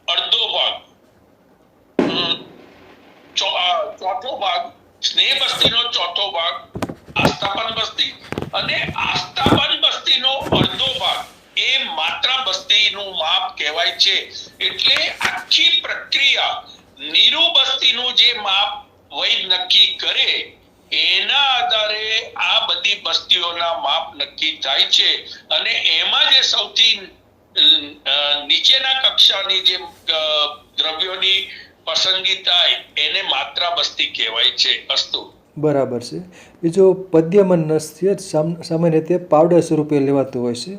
અડધો ભાગ, ચોથો ભાગ સ્નેહ બસ્તીનો ચોથો ભાગ આસ્થાપન બસ્તી, અને આસ્થાપન બસ્તીનો અડધો ભાગ એ માત્રા બસ્તીનું માપ કહેવાય છે. એટલે આખી પ્રક્રિયા નીરુ બસ્તીનું જે માપ વૈદ નક્કી કરે એના આધારે આ બધી બસ્તીઓના માપ નક્કી થાય છે. અને એમાં જે સૌથી નીચેના કક્ષાની જે દ્રવ્યોની પસંદગી થાય એને માત્રા બસ્તી કહેવાય છે. અસ્તુ. બરાબર છે. બીજો પદ્યમન નસ છે, સામાન્ય રીતે પાવડર સ્વરૂપે લેવાતું હોય છે.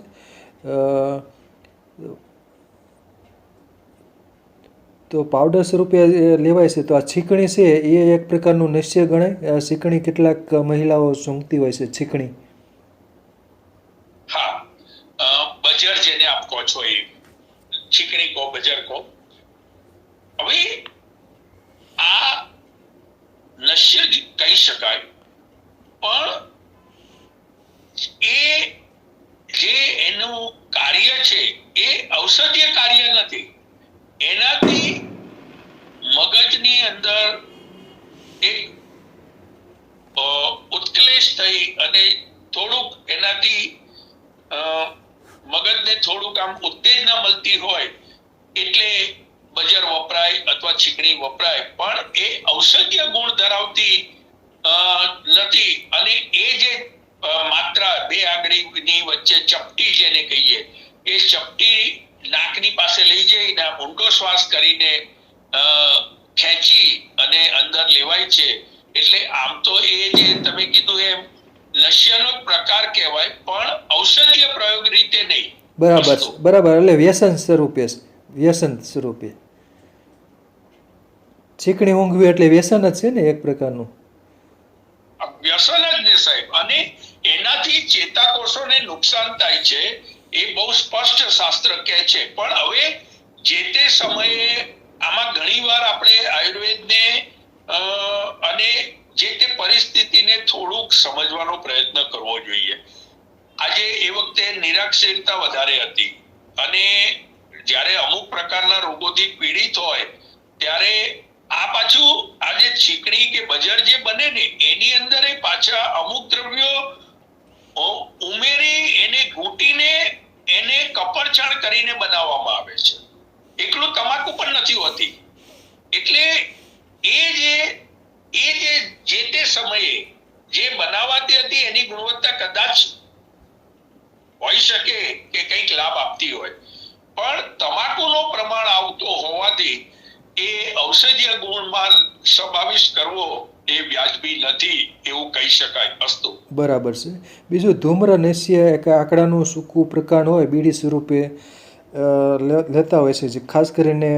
તો પાવડર સ્વરૂપે લેવાય છે, તો આ છીકણી છે એ એક પ્રકારનું નશ્ય ગણાય. છીકણી કેટલાક મહિલાઓ સૂંઘતી હોય છે, છીકણી. હા, બજર જેને આપ કહો છો એ છીકણી કહો, બજર કહો. હવે આ નશ્ય કહી શકાય, પણ એ જે એનું કાર્ય છે એ ઔષધીય કાર્ય નથી. એનાથી મગજની અંદર એક ઉત્કલેશ થઈ અને થોડુંક એનાથી મગજને થોડુંક આમ ઉત્તેજના મળતી હોય એટલે બજર વપરાય અથવા છીકણી વપરાય, પણ એ ઔષધીય ગુણ ધરાવતી નથી. અને એ જે માત્રા બે આંગળીની વચ્ચે ચપટી જેને કહીએ, એ ચપટી નાકની પાસે લઈ જઈને ઊંડો શ્વાસ કરીને ખેંચી અને અંદર લેવાય છે. એટલે આમ તો એ જે તમે કીધું એમ નશ્યનો પ્રકાર કહેવાય, પણ ઔષધીય પ્રયોગ રીતે નહીં. બરાબર બરાબર. એટલે વ્યસન સ્વરૂપે છીકણી ઊંઘવી એટલે વ્યસન જ છે ને, એક પ્રકારનું વ્યસન જ ને સાહેબ. અને એનાથી ચેતાકોષોને નુકસાન થાય છે એ બહુ સ્પષ્ટ શાસ્ત્ર કહે છે. પણ હવે જે તે સમયે આમાં ઘણીવાર આપણે આયુર્વેદને અને જે તે પરિસ્થિતિને થોડુંક સમજવાનો પ્રયત્ન કરવો જોઈએ. આજે એ વખતે નિરક્ષરતા વધારે હતી અને જ્યારે અમુક પ્રકારના રોગોથી પીડિત હોય ત્યારે આ પાછું આ જે છીકણી કે બજર જે બને ને એની અંદર પાછા અમુક દ્રવ્યો ઉમેરી એને ઘૂંટીને એને કપડછાણ કરીને બનાવવામાં આવે છે. એકલું તમાકુ પણ નથી હોતી. એટલે એ જે તે સમયે જે બનાવાતી હતી એની ગુણવત્તા કદાચ હોઈ શકે કે કંઈક લાભ આપતી હોય, પણ તમાકુનો પ્રમાણ આવતો હોવાથી એ ઔષધીય ગુણમાં સમાવેશ કરવો એ વ્યાજબી નથી એવું કહી શકાય. અસ્તુ. બરાબર છે. બીજું ધૂમ્ર નશ્ય એક આંકડાનું સૂકું પ્રકાંડ હોય બીડી સ્વરૂપે લેતા હોય છે, જે ખાસ કરીને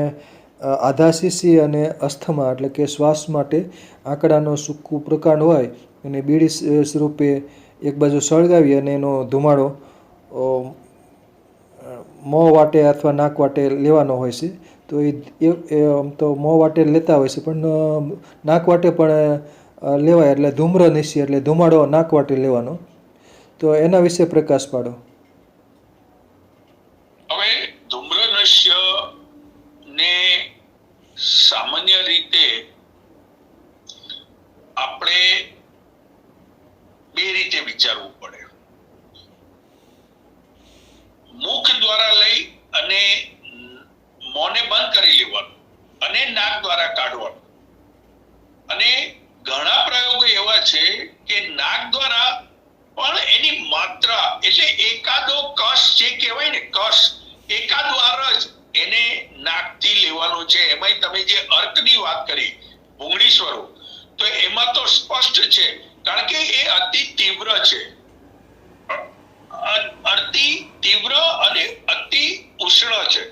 આધાશીશી અને અસ્થમા એટલે કે શ્વાસ માટે આંકડાનો સૂકું પ્રકાંડ હોય અને બીડી સ્વરૂપે એક બાજુ સળગાવી અને એનો ધુમાડો મોં વાટે અથવા નાક વાટે લેવાનો હોય છે. તો એ આમ તો મોં વાટે લેતા હોય છે, પણ નાક વાટે પણ લેવાય, એટલે ધૂમ્ર નશ્ય એટલે ધુમાડો નાક વાટે લેવાનો. તો એના વિશે પ્રકાશ પાડો. હવે ધૂમ્ર નશ્ય ને સામાન્ય રીતે આપણે બે રીતે વિચારવું પડે. મુખ દ્વારા લઈ અને મોંને બંધ કરી લેવાનું અને નાક દ્વારા કાઢવાનું. અને ઘણા પ્રયોગો એવા છે કે નાક દ્વારા પણ એની માત્રા એટલે એકાદો કશ જે કહેવાય ને કશ એકાદ વાર જ એને નાકથી લેવાનું છે. એમાંય તમે જે અર્કની વાત કરી ભૂંગળી સ્વરૂપ, તો એમાં તો સ્પષ્ટ છે કારણ કે એ અતિ તીવ્ર છે, અતિ તીવ્ર અને અતિ ઉષ્ણ છે.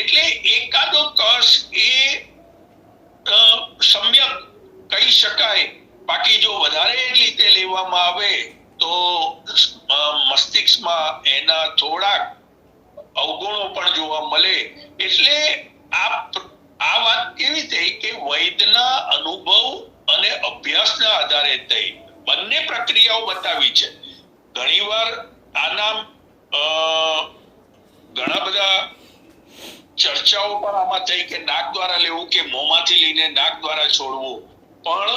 એટલે એકાદો કશ એ સમ્યક કહી શકાય. બાકી જો વધારે રીતે લેવામાં આવે તો મસ્તિષ્કમાં એના થોડાક અવગુણો પણ જોવા મળે. એટલે આ વાત કેવી થઈ કે વૈદ્યના અનુભવ અને અભ્યાસના આધારે થઈ બંને પ્રક્રિયાઓ બતાવી છે. ઘણીવાર આના ઘણા બધા ચર્ચાઓ પણ આમાં થઈ કે નાક દ્વારા લેવું કે મોંમાંથી લઈને નાક દ્વારા છોડવું, પણ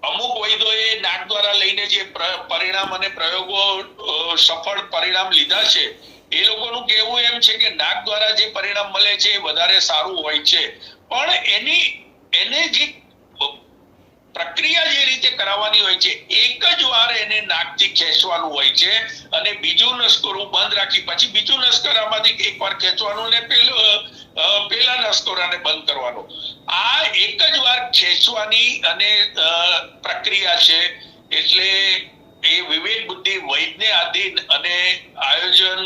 અમુક વૈદ્યોએ નાક દ્વારા લઈને જે પરિણામ અને પ્રયોગો સફળ પરિણામ લીધા છે એ લોકોનું કહેવું એમ છે કે નાક દ્વારા જે પરિણામ મળે છે એ વધારે સારું હોય છે. પણ એને જે પ્રક્રિયા જે રીતે કરાવવાની હોય છે એક જ વાર એને નાકથી ખેંચવાનું હોય છે અને બીજું નસકોરું બંધ રાખી પછી બીજું નસકોરામાંથી એકવાર ખેંચવાનું ને પેલા નસકોરાને બંધ કરવાનું. આ એક જ વાર ખેંચવાની અને પ્રક્રિયા છે. એટલે એ વિવેક બુદ્ધિ વૈદ્યને આધીન અને આયોજન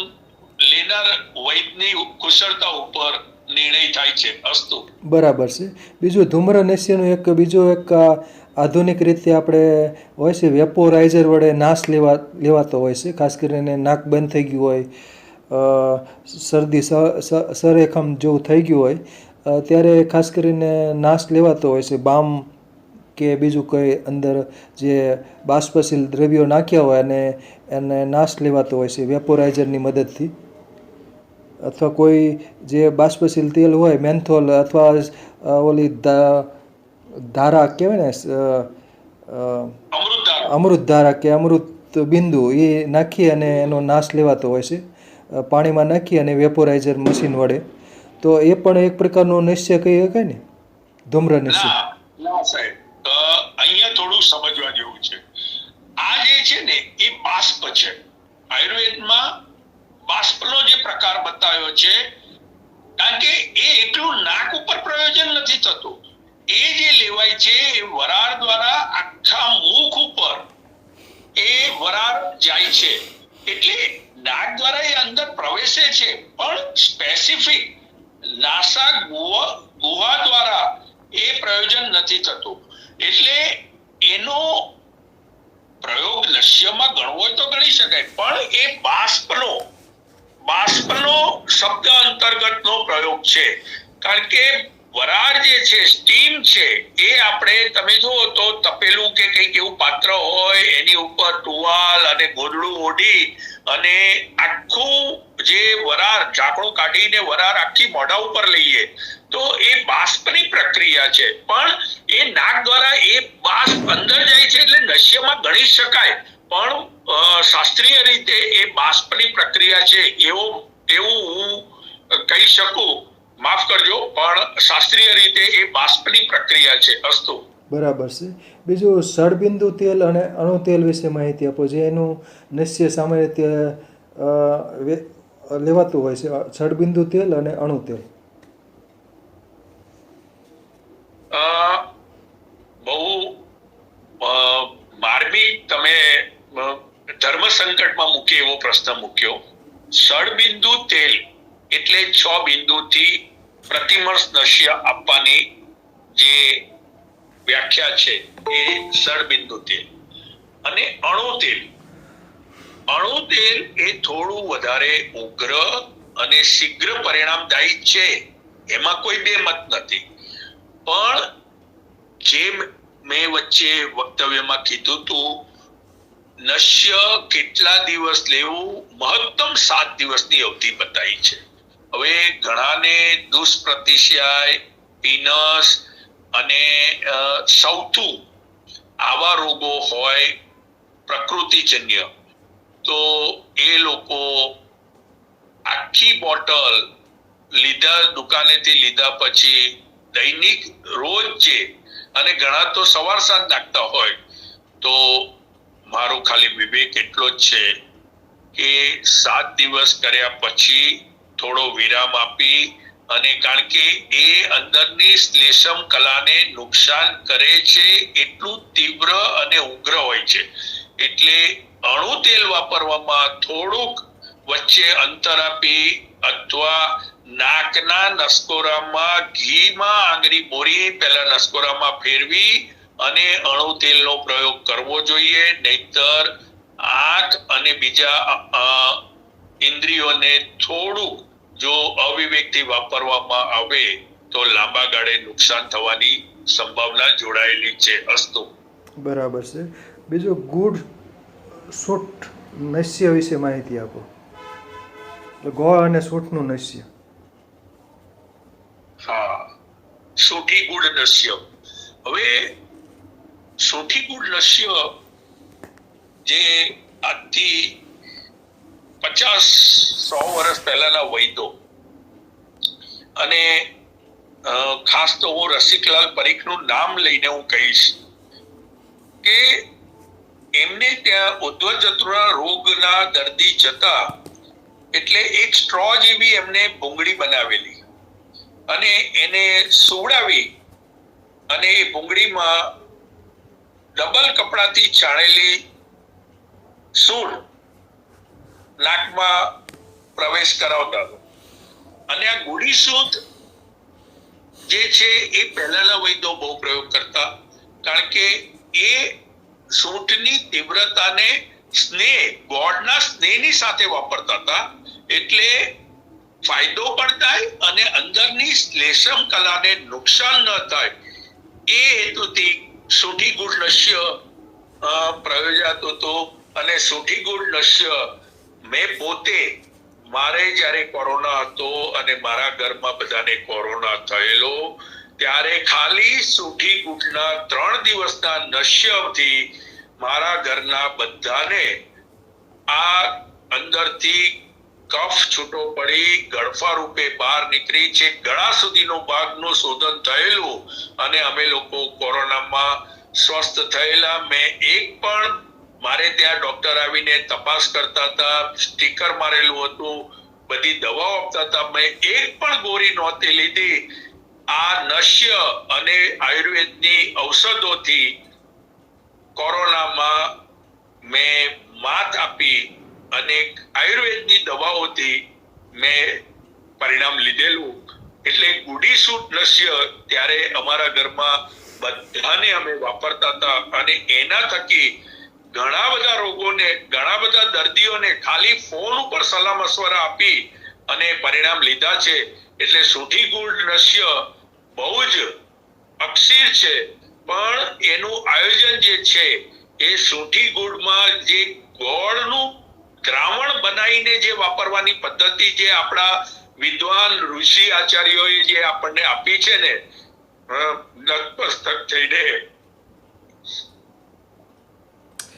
લેનાર વૈદ્યની કુશળતા ઉપર નિર્ણય થાય છે. અસ્તુ. બરાબર છે. બીજું ધૂમ્ર નશ્યનો બીજો એક આધુનિક રીતે આપણે હોય છે વેપોરાઇઝર વડે નાશ લેવાતો હોય છે. ખાસ કરીને નાક બંધ થઈ ગયું હોય, શરદી સરેખમ જેવું થઈ ગયું હોય ત્યારે ખાસ કરીને નાશ લેવાતો હોય છે. બામ કે બીજું કંઈ અંદર જે બાષ્પશીલ દ્રવ્યો નાખ્યા હોય અને એને નાશ લેવાતો હોય છે વેપોરાઇઝરની મદદથી. અથવા કોઈ જે બાષ્પશીલ તેલ હોય મેન્થોલ અથવા ઓલી ધારા કહેવાય ને અમૃત ધારા કે અમૃત બિંદુ એ નાખી અને એનો નાશ લેવાતો હોય છે પાણીમાં નાખી અને વેપોરાઇઝર મશીન વડે. તો એ પણ એક પ્રકારનો નશ્ય કહી શકાય ને, ધૂમ્ર નશ્ય. ના સાહેબ, અહીંયા થોડું સમજવા જેવું છે. આ જે છે ને એ બાષ્પ છે. આયુર્વેદમાં બાષ્પનો જે પ્રકાર બતાવ્યો છે કારણ કે એ એટલું નાક ઉપર પ્રયોજન નથી થતું. એ જે લેવાય છે એ વરાળ દ્વારા આખા મુખ ઉપર એ વરાળ જાય છે. એટલે નાક દ્વારા એ અંદર પ્રવેશે છે પણ સ્પેસિફિક નાસા ગુહા દ્વારા એ પ્રયોજન નથી થતું. એટલે એનો પ્રયોગ નશ્યમાં ગણવો હોય તો ગણી શકાય, પણ એ બાષ્પનો શબ્દ અંતર્ગતનો પ્રયોગ છે. કારણ કે વરાળ જે છે, સ્ટીમ છે, એ આપણે તમે જુઓ તો તપેલું કે કંઈક એવું પાત્ર હોય એની ઉપર ટુવાલ અને ગોદડું ઓઢી અને આખું જે વરાળ ઢાંકણું કાઢીને વરાળ આખી મોઢા ઉપર લઈએ તો એ બાષ્પની પ્રક્રિયા છે, પણ એ નાક દ્વારા એ બાષ્પ અંદર જાય છે એટલે નશ્યમાં ગણી શકાય, પણ શાસ્ત્રીય રીતે એ બાષ્પની પ્રક્રિયા છે એવું હું કહી શકું. માફ કરજો, પણ શાસ્ત્રીય રીતે એ બાષ્પની પ્રક્રિયા છે. અસ્તુ. બરાબર છે. બીજું સળબિંદુ તેલ અને અણુ તેલ વિશે માહિતી આપો, જે એનું નશ્ય સામાન્ય રીતે લેવાતું હોય છે, સળબિંદુ તેલ અને અણુ તેલ. બહુ માર્મિક તમે ધર્મ સંકટમાં મૂકી એવો પ્રશ્ન મૂક્યો. સળબિંદુ તેલ એટલે 6 બિંદુથી પ્રતિમર્શ નશ્ય આપવાની જે વ્યાખ્યા છે એ સળબિંદુ તેલ. અને અણુ તેલ એ થોડું વધારે ઉગ્ર અને શીઘ્ર પરિણામદાયી છે, એમાં કોઈ બે મત નથી. પણ જે મેં વચ્ચે વક્તવ્યમાં કીધું હતું, નશ્ય કેટલા દિવસ લેવું, મહત્તમ 7 દિવસની અવધિ બતાવી છે. હવે ઘણાને દુષ્પ્રતિશય, પીનસ અને સૌથું આવા રોગો હોય પ્રકૃતિજન્ય, તો એ લોકો આખી બોટલ દુકાનેથી લીધા પછી દૈનિક રોજ જે, અને ઘણા તો સવાર સાંજ નાખતા હોય, તો મારો ખાલી વિવેક એટલો જ છે કે 7 દિવસ કર્યા પછી થોડો વિરામ આપી, અને કારણ કે એ અંદરની શ્લેષમ કલાને નુકસાન કરે છે, એટલું તીવ્ર અને ઉગ્ર હોય છે. એટલે અણુ તેલ વાપરવામાં થોડુંક વચ્ચે અંતર આપી, અથવા નાકના નસકોરામાં ઘીમાં આંગળી બોરી પહેલા નસકોરામાં ફેરવી અને અણુ તેલનો પ્રયોગ કરવો જોઈએ. નહીતર આંખ અને બીજા ઇન્દ્રિયોને થોડુંક જો અવિવેકથી વાપરવામાં આવે તો લાંબા ગાળે નુકસાન થવાની સંભાવના જોડાયેલી છે. અસ્તુ. બરાબર છે. બીજું ગુડ સૂટ નશ્ય વિશે માહિતી આપો, એટલે ગોળ અને સૂટનું નશ્ય. હા, સૂઠી ગુડ નશ્ય. હવે સૂઠી ગુડ નશ્ય જે આજથી 50-100 વર્ષ પહેલાના વૈદો, અને ખાસ તો હું રસિકલાલ પરીખનું નામ લઈને હું કહીશ કે એમને ત્યાં ઉદ્ધવજતુના રોગના દર્દી જતા, એટલે એક સ્ટ્રો જેવી એમને ભૂંગળી બનાવેલી અને એને સુવડાવી, અને એ ભૂંગળીમાં ડબલ કપડાથી છાણેલી સૂંઢ નાકમાં પ્રવેશ કરાવતા. અને આ ગુડી સૂંઢ જે છે એ પહેલાના વૈદો બહુ પ્રયોગ કરતા, કારણ કે એ સૂંઠની તીવ્રતાને ગોળના સ્નેહની સાથે વાપરતા હતા, એટલે ફાયદો પણ થાય અને અંદરની શ્લેષમ કલાને નુકસાન ન થાય, એ હેતુથી સૂઠી ગુડ નશ્ય પ્રયોજાતું હતું. અને સૂઠી ગુડ નશ્ય મેં પોતે, મારે જ્યારે કોરોના હતો અને મારા ઘરમાં બધાને કોરોના થયેલો, ત્યારે ખાલી સૂઠી ગુડના 3 દિવસના નશ્યથી મારા ઘરના બધાને આ અંદરથી કફ છૂટો પડી, ગળફા રૂપે બહાર નીકળી છે, ગળા સુધીનો ભાગનું શોધન થયેલું, અને અમે લોકો કોરોનામાં સ્વસ્થ થયેલા. મેં એક પણ, મારે ત્યાં ડોક્ટર આવીને તપાસ કરતા હતા, સ્ટીકર મારેલું હતું, બધી દવાઓ આપતા હતા, મેં એક પણ ગોળી નહોતી લીધી. આ નશ્ય અને આયુર્વેદની ઔષધોથી કોરોનામાં મેં માત આપી, અને આયુર્વેદની દવાઓથી મેં પરિણામ લીધેલું. એટલે ગુડી સૂટ નશ્ય ત્યારે અમારા ઘરમાં બધાને અમે વાપરતા હતા, અને એના થકી ઘણા બધા રોગોને, ઘણા બધા દર્દીઓને ખાલી ફોન ઉપર સલાહ મશવરા આપી અને પરિણામ લીધા છે. એટલે સૂઠી ગુડ નશ્ય બહુ જ અક્ષીર છે, પણ એનું આયોજન જે છે એ સૂંઠી ગોળમાં જે ગોળનું દ્રાવણ બનાવીને જે વાપરવાની પદ્ધતિ જે આપણા વિદ્વાન ઋષિ આચાર્યોએ જે આપણને આપી છે ને, નતમસ્તક થઈને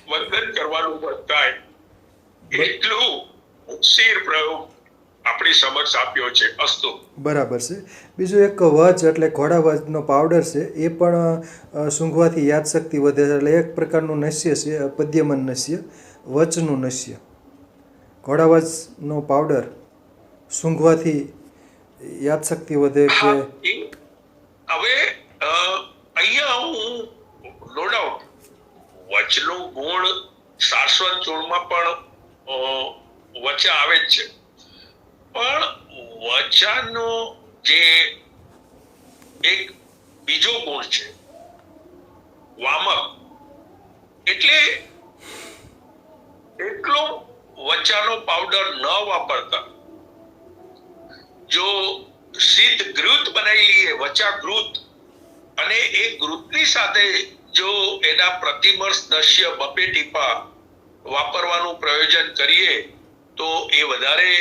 વંદન કરવાનું મન થાય એટલું અક્ષીર પ્રયોગ આપણી સમક્ષ આપ્યો છે. અસ્તુ. બરાબર છે. બીજું એક વચ એટલે ઘોડાવચનો પાવડર છે, એ પણ સૂંઘવાથી યાદશક્તિ વધે છે. એટલે એક પ્રકારનું નશ્ય છે, પદ્યમન નશ્ય, વચનું નશ્ય. ઘોડાવચનો પાવડર સૂંઘવાથી યાદશક્તિ વધે કે હા, હવે અહીંયા હું નો ડાઉટ વચનો ગુણ શાશ્વત ચૂર્ણમાં પણ વચા આવે જ છે, પણ વચાનો જે એક બીજો ગુણ છે વામક, એટલે એટલો વચાનો પાવડર ન વાપરતા જો સિદ્ધ ઘૃત બનાવી લઈએ, વચા ઘૃત, અને એ ઘૃતની સાથે જો એના પ્રતિમર્શ નશ્ય બપે ટીપા વાપરવાનું પ્રયોજન કરીએ તો એ વધારે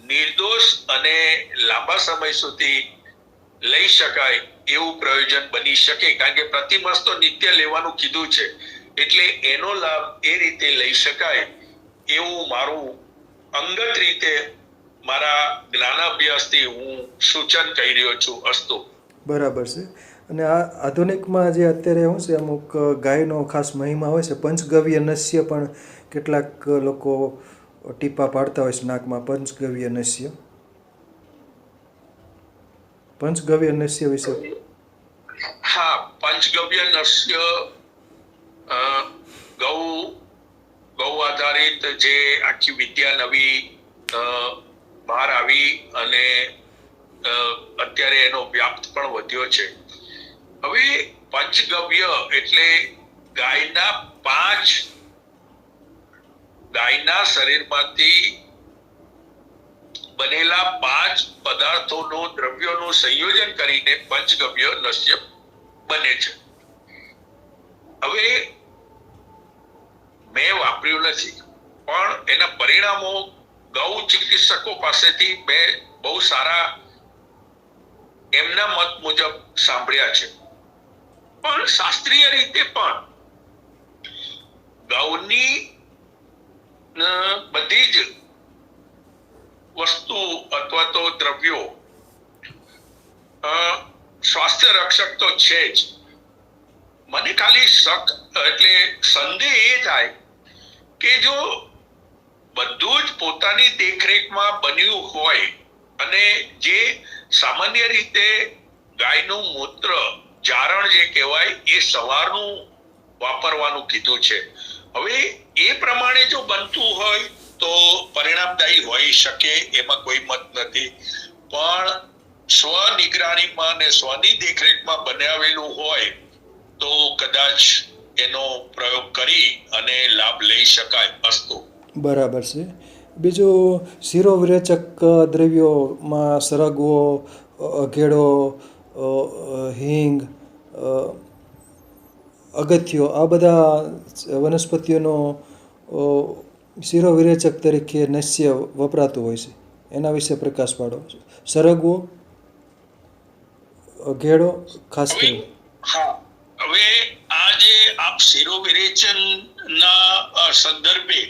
નિર્દોષ અને લાંબા સમય સુધી લઈ શકાય એવું પ્રયોજન બની શકે. કારણ કે પ્રતિમર્શ તો નિત્ય લેવાનું કીધું છે, એટલે એનો લાભ એ રીતે લઈ શકાય એવું મારું અંગત રીતે મારા જ્ઞાનાભ્યાસથી હું સૂચન કરી રહ્યો છું. અસ્તુ. બરાબર છે. અને આ આધુનિકમાં જે અત્યારે શું છે, અમુક ગાયનો ખાસ મહિમા હોય છે, પંચગવ્ય નશ્ય પણ કેટલાક લોકો ટીપા પાડતા હોય છે નાકમાં. પંચગવ્ય નશ્ય વિશે. હા, પંચગવ્ય નશ્ય ગૌ આધારિત જે આખી વિદ્યા નવી બહાર આવી અને અત્યારે એનો વ્યાપ્ત પણ વધ્યો છે. હવે પંચગવ્ય એટલે ગાયના શરીરમાંથી બનેલા 5 પદાર્થોનું દ્રવ્યોનું સંયોજન કરીને પંચગવ્ય નશ્ય બને છે. હવે મેં વાપર્યું નથી, પણ એના પરિણામો ગૌ ચિકિત્સકો પાસેથી મેં બહુ સારા એમના મત મુજબ સાંભળ્યા છે. પણ શાસ્ત્રીય રીતે પણ ગૌની બધી જ વસ્તુ અથવા તો દ્રવ્યો સ્વાસ્થ્ય રક્ષક તો છે જ. મને ખાલી શક એટલે સંદેહ એ થાય કે જો બધું જ પોતાની દેખરેખમાં બન્યું હોય અને જે સામાન્ય રીતે ગાયનું મૂત્ર જારણ જે કહેવાય એ સવારનું વાપરવાનું કીધું છે. હવે એ પ્રમાણે જો બનતું હોય તો પરિણામદાયી હોઈ શકે, એમાં કોઈ મત નથી. પણ સ્વનિગરાણીમાં ને સ્વની દેખરેખમાં બનાવેલું હોય તો કદાચ એનો પ્રયોગ કરી અને લાભ લઈ શકાય. અસ્તુ. બરાબર છે. બીજું શિરોવિરેચક દ્રવ્યોમાં સરગવો, અઘેડો, હિંગ, અગત્યો, આ બધા વનસ્પતિઓનો શિરોવિરેચક તરીકે નશ્ય વપરાતું હોય છે. એના વિશે પ્રકાશ પાડો. સરગવો, અઘેડો ખાસ કરીને. હા, હવે આ જે આપ શિરોવિરેચનના સંદર્ભે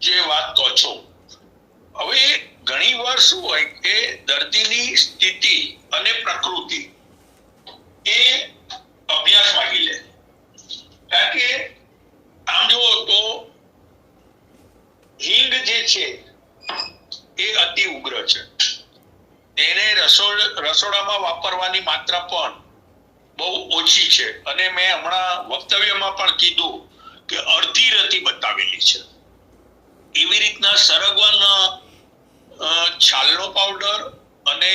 જે વાત કહો છો, હવે ઘણી વાર શું હોય કે દર્દીની સ્થિતિ અને પ્રકૃતિ એ અભ્યાસ માંગી લે. કારણ કે આમ જુઓ તો હિંગ જે છે એ અતિ ઉગ્ર છે. એને રસોડામાં વાપરવાની માત્રા પણ બહુ ઓછી છે, અને મેં હમણાં વક્તવ્યમાં પણ કીધું કે અડધી રતી બતાવેલી છે. એવી રીતના સરગવાના છાલનો પાવડર અને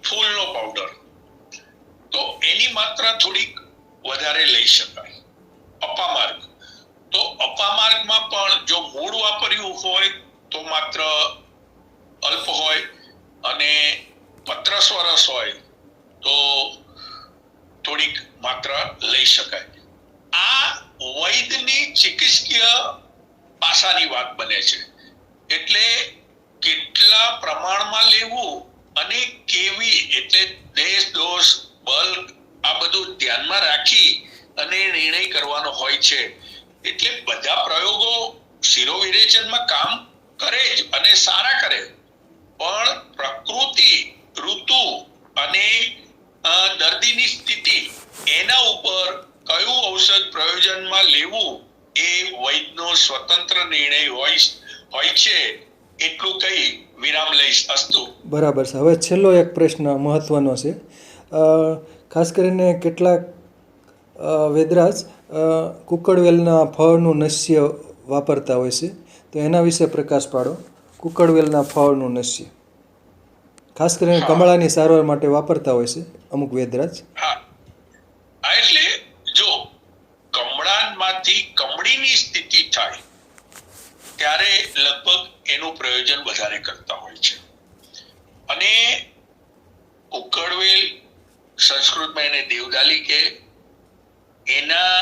ફૂલનો પાવડર, તો એની માત્રા થોડીક વધારે લઈ શકાય. અપામાર્ગ, તો અપામાર્ગમાં પણ જો મૂળ વાપર્યું હોય તો માત્ર અલ્પ હોય, અને પત્ર વર્ષ હોય તો થોડીક માત્રા લઈ શકાય. આ વૈદ્યની ચિકિત્સકીય પાસાની વાત બને છે. એટલે કેટલા પ્રમાણમાં લેવું અને કેવી, એટલે દેશ દોષ બલ્ક આ બધું ધ્યાનમાં રાખી અને નિર્ણય કરવાનો હોય છે. એટલે બધા પ્રયોગો શિરોવિરેચનમાં કામ કરે જ અને સારા કરે, પણ પ્રકૃતિ, ઋતુ અને દર્દીની સ્થિતિ એના ઉપર કયું ઔષધ પ્રયોજનમાં લેવું એ વૈદ્યનો સ્વતંત્ર નિર્ણય હોય છે. એટલું કહી વિરામ લઈશ. અસ્તુ. બરાબર છે. હવે છેલ્લો એક પ્રશ્ન મહત્વનો છે. ખાસ કરીને કેટલાક વેદરાજ કુકડવેલના ફળનું નશ્ય વાપરતા હોય છે, તો એના વિશે પ્રકાશ પાડો. કુકડવેલના ફળનું નશ્ય ખાસ કરીને કમળાની સારવાર માટે વાપરતા હોય છે અમુક વેદરાજ. હા, એટલે જો કમળામાંથી કમળીની સ્થિતિ થાય ત્યારે લગભગ એનું પ્રયોજન વધારે કરતા હોય છે. અને ઉકળવેલ સંસ્કૃતમાં એને દેવદાલી કે, એના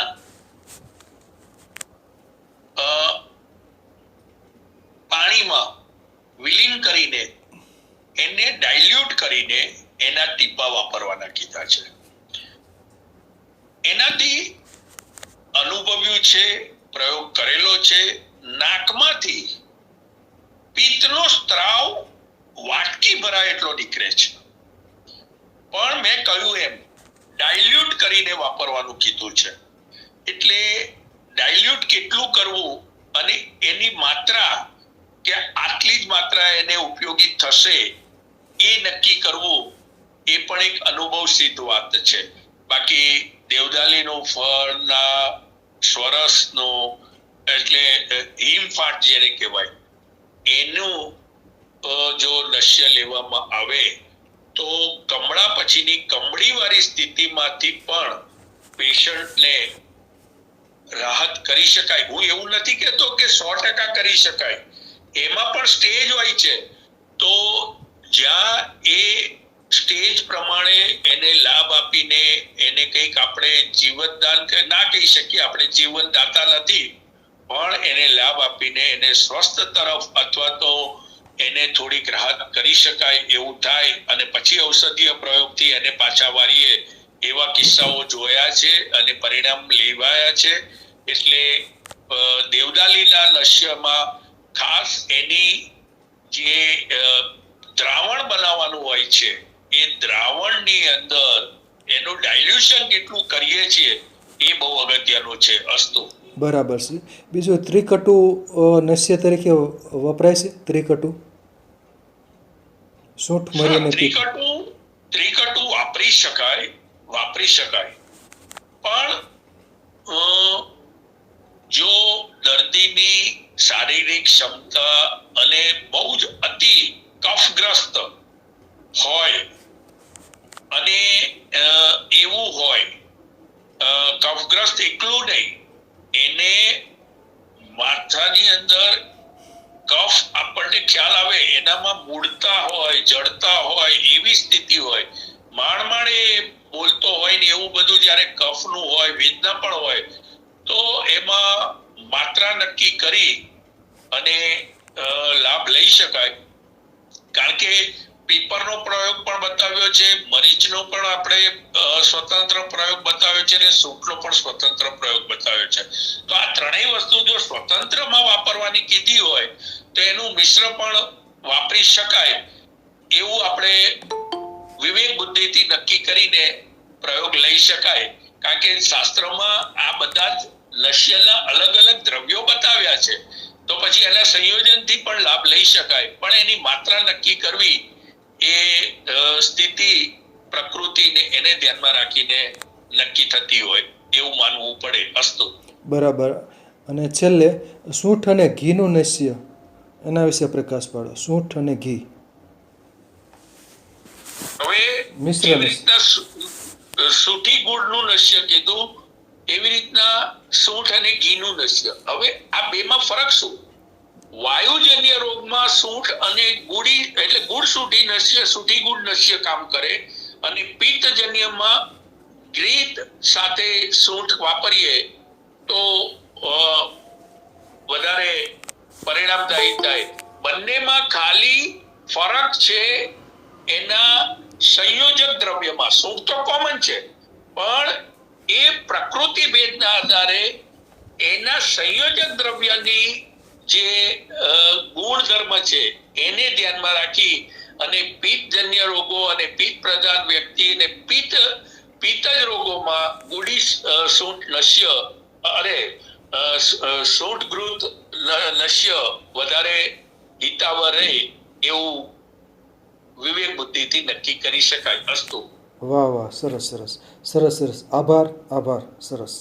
પાણીમાં વિલીન કરીને એને ડાયલ્યુટ કરીને એના ટીપા વાપરવાના કીધા છે. એનાથી અનુભવ્યું છે, પ્રયોગ કરેલો છે. નાકમાંથી પિત્તનો સ્ત્રાવ વાટકી ભરાય એટલો નીકળે છે, પણ મેં કહ્યું એમ ડાયલ્યુટ કરીને વાપરવાનું કીધું છે. એટલે ડાયલ્યુટ કેટલું કરવું અને એની માત્રા કે આટલી જ માત્રા એને ઉપયોગી થશે એ નક્કી કરવું એ પણ એક અનુભવ સિદ્ધ વાત છે. બાકી દેવદાલીનું ફળના સ્વરસનું, એટલે હિમફાટ જેને કહેવાય, એનું જો નશ્ય લેવામાં આવે તો કમળા પછીની કમળી વાળી સ્થિતિમાંથી પણ પેશન્ટને રાહત કરી શકાય. હું એવું નથી કહેતો કે 100% કરી શકાય, એમાં પણ સ્ટેજ હોય છે. તો જ્યાં એ સ્ટેજ પ્રમાણે એને લાભ આપીને એને કંઈક આપણે જીવનદાન ના કહી શકીએ, આપણે જીવનદાતા નથી, પણ એને લાભ આપીને એને સ્વસ્થ તરફ અથવા તો એને થોડીક રાહત કરી શકાય એવું થાય અને પછી ઔષધીય પ્રયોગથી એને પાછા વાળીએ એવા કિસ્સાઓ જોયા છે અને પરિણામ લેવાયા છે. એટલે દેવદાલીના નશ્યમાં ખાસ એની જે દ્રાવણ બનાવવાનું હોય છે એ દ્રાવણની અંદર એનું ડાયલ્યુશન કેટલું કરીએ છીએ એ બહુ અગત્યનું છે. અસ્તુ. બરાબર છે. બીજું ત્રિકટુ નશ્ય તરીકે વપરાય છે. ત્રિકટુ સૂંઠ મરીને ત્રિકટુ વાપરી શકાય, પણ જો દર્દીની શારીરિક ક્ષમતા અને બહુ જ અતિ કફગ્રસ્ત હોય અને એવું હોય, કફગ્રસ્ત એકલું નહીં, એને માથાની અંદર કફ આપણને ખ્યાલ આવે એનામાં મૂળતા હોય, જડતા હોય એવી સ્થિતિ હોય, માંડ બોલતો હોય ને એવું બધું જ્યારે કફનું હોય, વેદના પણ હોય, તો એમાં માત્રા નક્કી કરી અને લાભ લઈ શકાય. કારણ કે પીપરનો પ્રયોગ પણ બતાવ્યો છે, મરીચનો પણ આપણે સ્વતંત્ર પ્રયોગ બતાવ્યો છે અને સૂંઠનો પણ સ્વતંત્ર પ્રયોગ બતાવ્યો છે. તો આ ત્રણેય વસ્તુ જો સ્વતંત્રમાં વાપરવાની કીધી હોય તો એનું મિશ્ર પણ વાપરી શકાય એવું આપણે વિવેક બુદ્ધિથી નક્કી કરીને પ્રયોગ લઈ શકાય. કારણ કે શાસ્ત્રમાં આ બધા જ નશ્યના અલગ અલગ દ્રવ્યો બતાવ્યા છે, તો પછી એના સંયોજનથી પણ લાભ લઈ શકાય, પણ એની માત્રા નક્કી કરવી એ સ્થિતિ, પ્રકૃતિને એને ધ્યાનમાં રાખીને નક્કી થતી હોય એવું માનવું પડે. અસ્તુ. બરાબર. અને છેલ્લે સૂંઠ અને ઘીનું નશ્ય, એના વિશે પ્રકાશ પાડો. સૂંઠ અને ઘી. હવે જેવી રીતના સૂઠી ગુળનું નશ્ય કીધું એવી રીતના સૂંઠ અને ઘીનું નશ્ય. હવે આ બેમાં ફરક શું? વાયુજન્ય રોગમાં સૂંઠ અને ગુડી એટલે ગુડ સૂંઠી નશ્ય સૂંઠી ગુડ નશ્ય કામ કરે, અને પિત્તજન્યમાં ઘૃત સાથે સૂંઠ વાપરીએ તો વધારે પરિણામદાયી થાય. બંનેમાં ખાલી ફરક છે એના સંયોજક દ્રવ્યમાં. સૂંઠ તો કોમન છે, પણ એ પ્રકૃતિ ભેદના આધારે એના સંયોજક દ્રવ્યની જે ગુણધર્મ છે એને ધ્યાનમાં રાખી અને પિત્તજન્ય રોગો અને પિત્ત પ્રધાન વ્યક્તિ અને પિત્તજ રોગોમાં ગુડી સૂંઠ નશ્ય અરે સૂંઠ ઘૃત નશ્ય વધારે હિતાવહ રહે એવું વિવેક બુદ્ધિથી નક્કી કરી શકાય. અસ્તુ. વાહ વાહ, સરસ સરસ સરસ સરસ. આભાર આભાર, સરસ.